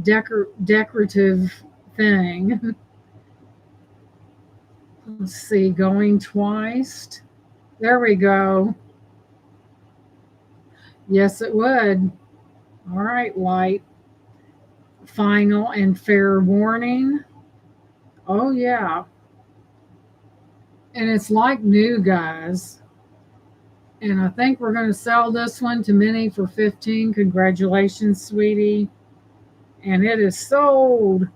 decorative thing. Let's see, going twice. There we go. Yes, it would. All right, light. Final and fair warning. Oh, yeah. And it's like new, guys. And I think we're going to sell this one to Minnie for 15. Congratulations, sweetie. And it is sold.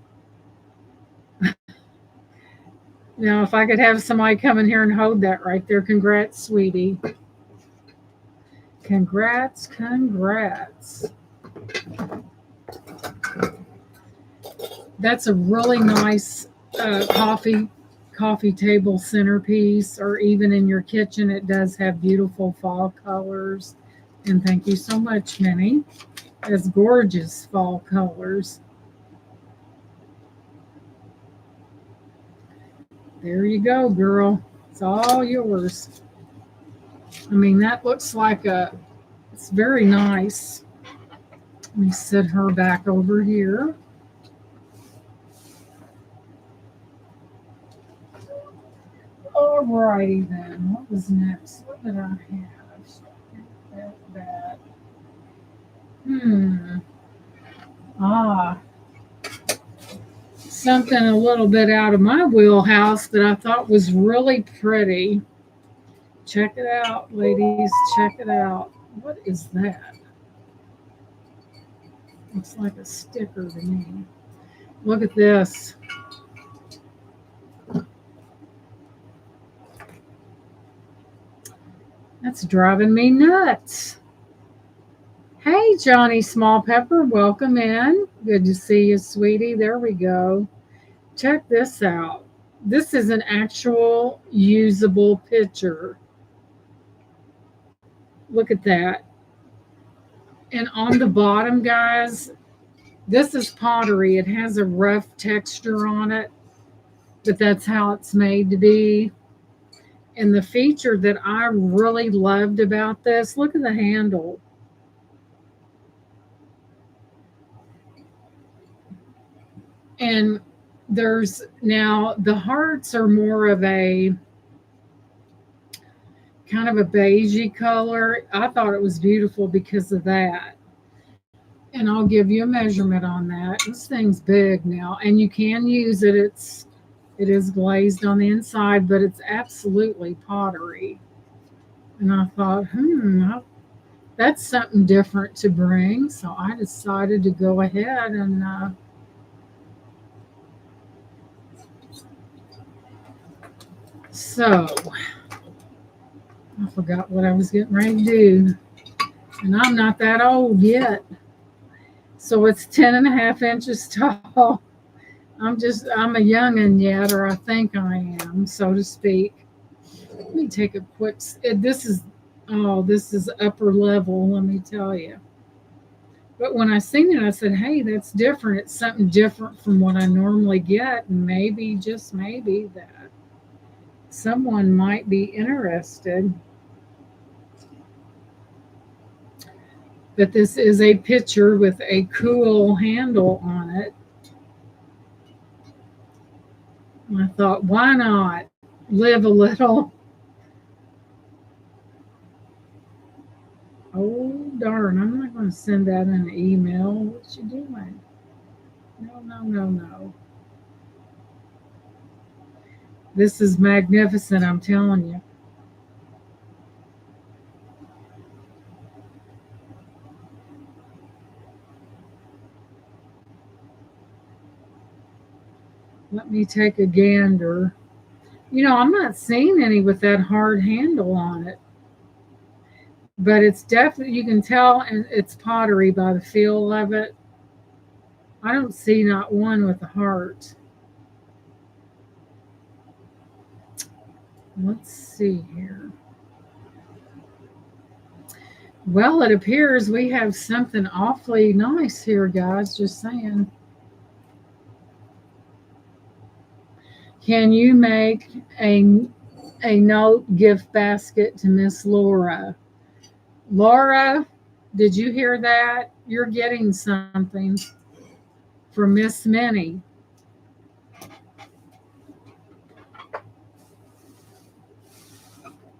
Now, if I could have somebody come in here and hold that right there. Congrats, sweetie. Congrats, congrats. That's a really nice coffee table centerpiece, or even in your kitchen. It does have beautiful fall colors. And thank you so much, Minnie. It's gorgeous fall colors. There you go, girl. It's all yours. I mean, that looks like it's very nice. Let me set her back over here. All righty then. What was next? What did I have? That. Something a little bit out of my wheelhouse that I thought was really pretty. Check it out, ladies. Check it out. What is that? Looks like a sticker to me. Look at this. That's driving me nuts. Hey, Johnny Small Pepper, welcome in. Good to see you, sweetie. There we go. Check this out. This is an actual usable picture. Look at that. And on the bottom, guys, this is pottery. It has a rough texture on it, but that's how it's made to be. And the feature that I really loved about this, look at the handle. And there's now the hearts are more of a kind of a beigey color. I thought it was beautiful because of that. And I'll give you a measurement on that. This thing's big now, and you can use it. It is glazed on the inside, but it's absolutely pottery. And I thought, that's something different to bring. So I decided to go ahead and so I forgot what I was getting ready to do. And I'm not that old yet. So it's 10.5 inches tall. I'm a youngin' yet, or I think I am, so to speak. Let me take a quick. This is upper level. Let me tell you. But when I seen it, I said, "Hey, that's different. It's something different from what I normally get, and maybe just maybe that someone might be interested." But this is a pitcher with a cool handle on it. And I thought, why not live a little? Oh, darn, I'm not going to send that in an email. What you doing? No, no, no, no. This is magnificent, I'm telling you. Let me take a gander. I'm not seeing any with that hard handle on it, but it's definitely, you can tell, and it's pottery by the feel of it. I don't see not one with a heart. Let's see here. Well, it appears we have something awfully nice here, guys. Just saying. Can you make a note gift basket to Miss Laura? Laura, did you hear that? You're getting something from Miss Minnie.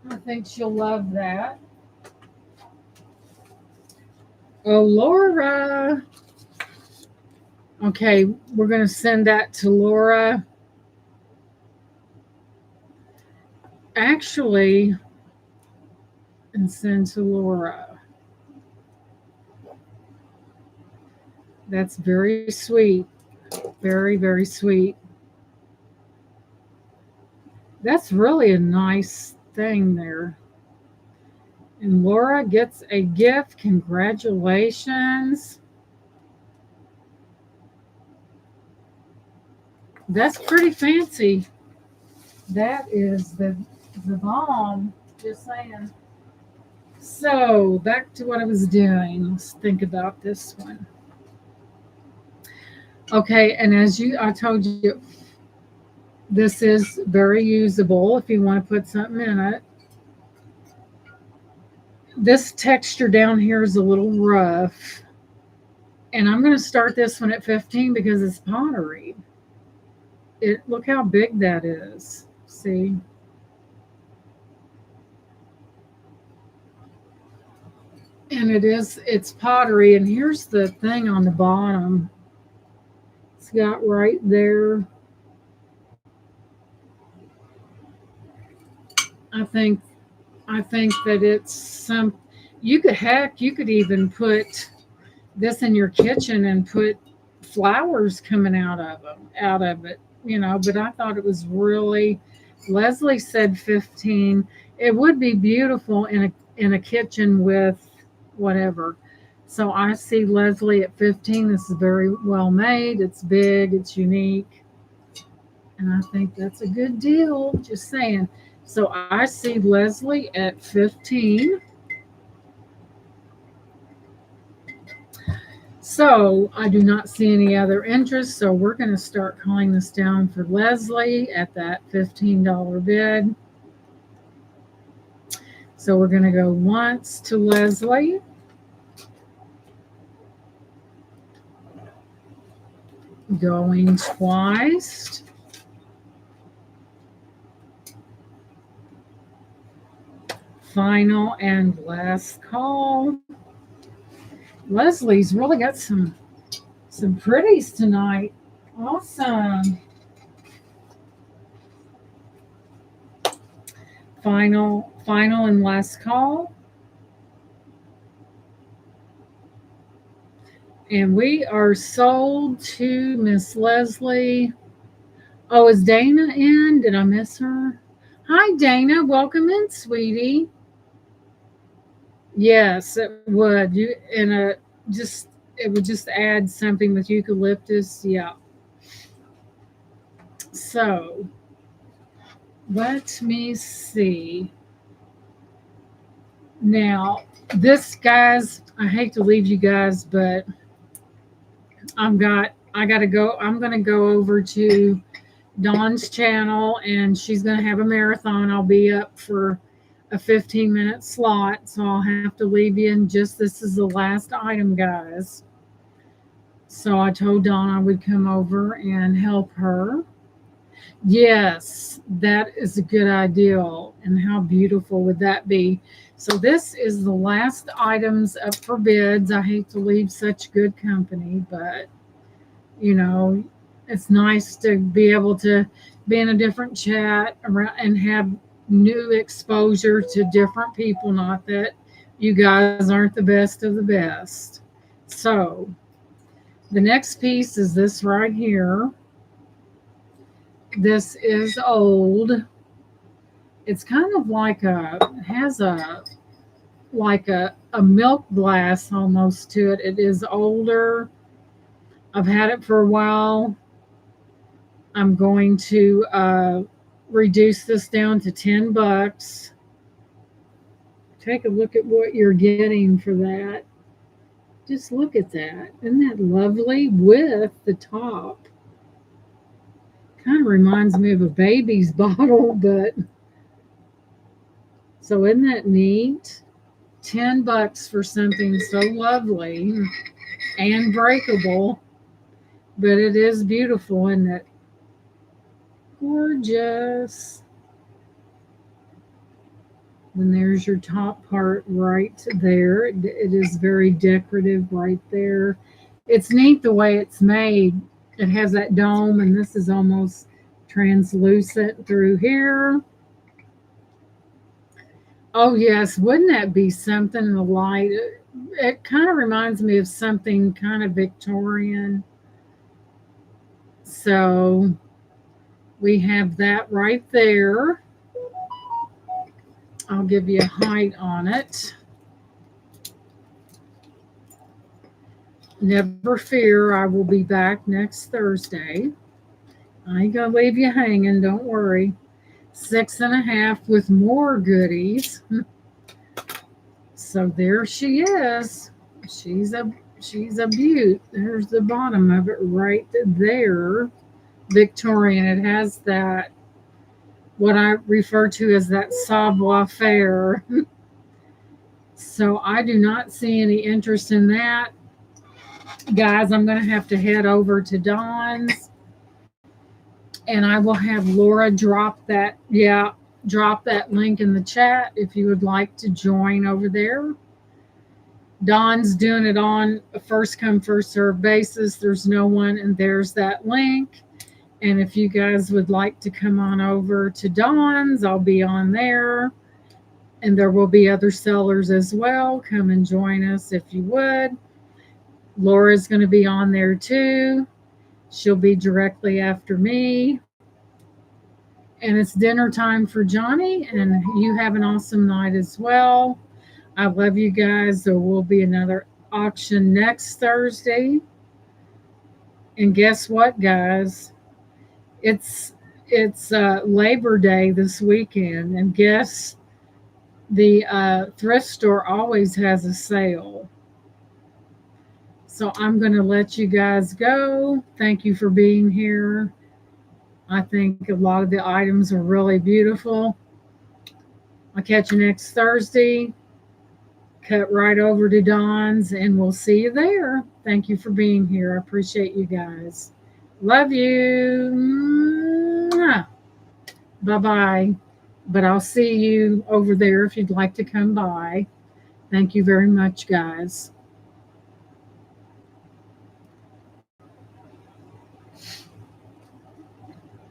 I think she'll love that. Oh, Laura. Okay, we're going to send that to Laura. Actually, and send to Laura. That's very sweet. Very, very sweet. That's really a nice thing there. And Laura gets a gift. Congratulations. That's pretty fancy. That is the bomb. Just saying. So back to what I was doing. Let's think about this one. Okay, and I told you, this is very usable if you want to put something in it. This texture down here is a little rough. And I'm going to start this one at 15 because it's pottery. Look how big that is. See? And it's pottery. And here's the thing on the bottom. It's got right there. I think I think that it's some, you could even put this in your kitchen and put flowers coming out of it, but I thought it was really, Leslie said 15. It would be beautiful in a kitchen with whatever. So I see Leslie at 15. This is very well made. It's big, it's unique, and I think that's a good deal. Just saying. So I see Leslie at 15. So I do not see any other interest. So we're going to start calling this down for Leslie at that $15 bid. So we're going to go once to Leslie. Going twice. Final and last call. Leslie's really got some pretties tonight. Awesome. Final and last call. And we are sold to Miss Leslie. Oh, is Dana in? Did I miss her? Hi, Dana. Welcome in, sweetie. Yes, it would. You in a just it would just add something with eucalyptus. Yeah. So let me see. Now, this guys, I hate to leave you guys, but I gotta go. I'm gonna go over to Dawn's channel and she's gonna have a marathon. I'll be up for a 15-minute slot, so I'll have to leave you. And just this is the last item, guys. So I told Dawn I would come over and help her. Yes, that is a good idea. And how beautiful would that be? So this is the last items up for bids. I hate to leave such good company, but it's nice to be able to be in a different chat around and have new exposure to different people. Not that you guys aren't the best of the best. So the next piece is this right here. This is old. It's kind of like has a milk glass almost to it. It is older. I've had it for a while. I'm going to reduce this down to $10. Take a look at what you're getting for that. Just look at that. Isn't that lovely with the top? Kind of reminds me of a baby's bottle, but so isn't that neat? $10 for something so lovely and breakable, but it is beautiful, isn't it? Gorgeous. And there's your top part right there. It is very decorative right there. It's neat the way it's made. It has that dome, and this is almost translucent through here. Oh, yes. Wouldn't that be something in the light? It kind of reminds me of something kind of Victorian. So we have that right there. I'll give you a height on it. Never fear, I will be back next Thursday. I ain't gonna leave you hanging, don't worry. 6.5 with more goodies. So there she is. She's a beaut. There's the bottom of it right there. Victorian. It has that, what I refer to as that savoir faire. So I do not see any interest in that. Guys, I'm going to have to head over to Dawn's, and I will have Laura drop that link in the chat if you would like to join over there. Dawn's doing it on a first come, first serve basis. There's no one, and there's that link. And if you guys would like to come on over to Dawn's, I'll be on there. And there will be other sellers as well. Come and join us if you would. Laura's going to be on there too. She'll be directly after me. And it's dinner time for Johnny, and you have an awesome night as well. I love you guys. There will be another auction next Thursday. And guess what, guys? It's Labor Day this weekend, and guess the thrift store always has a sale. So I'm going to let you guys go. Thank you for being here. I think a lot of the items are really beautiful. I'll catch you next Thursday. Cut right over to Dawn's, and we'll see you there. Thank you for being here. I appreciate you guys. Love you. Bye bye. But I'll see you over there if you'd like to come by. Thank you very much, guys.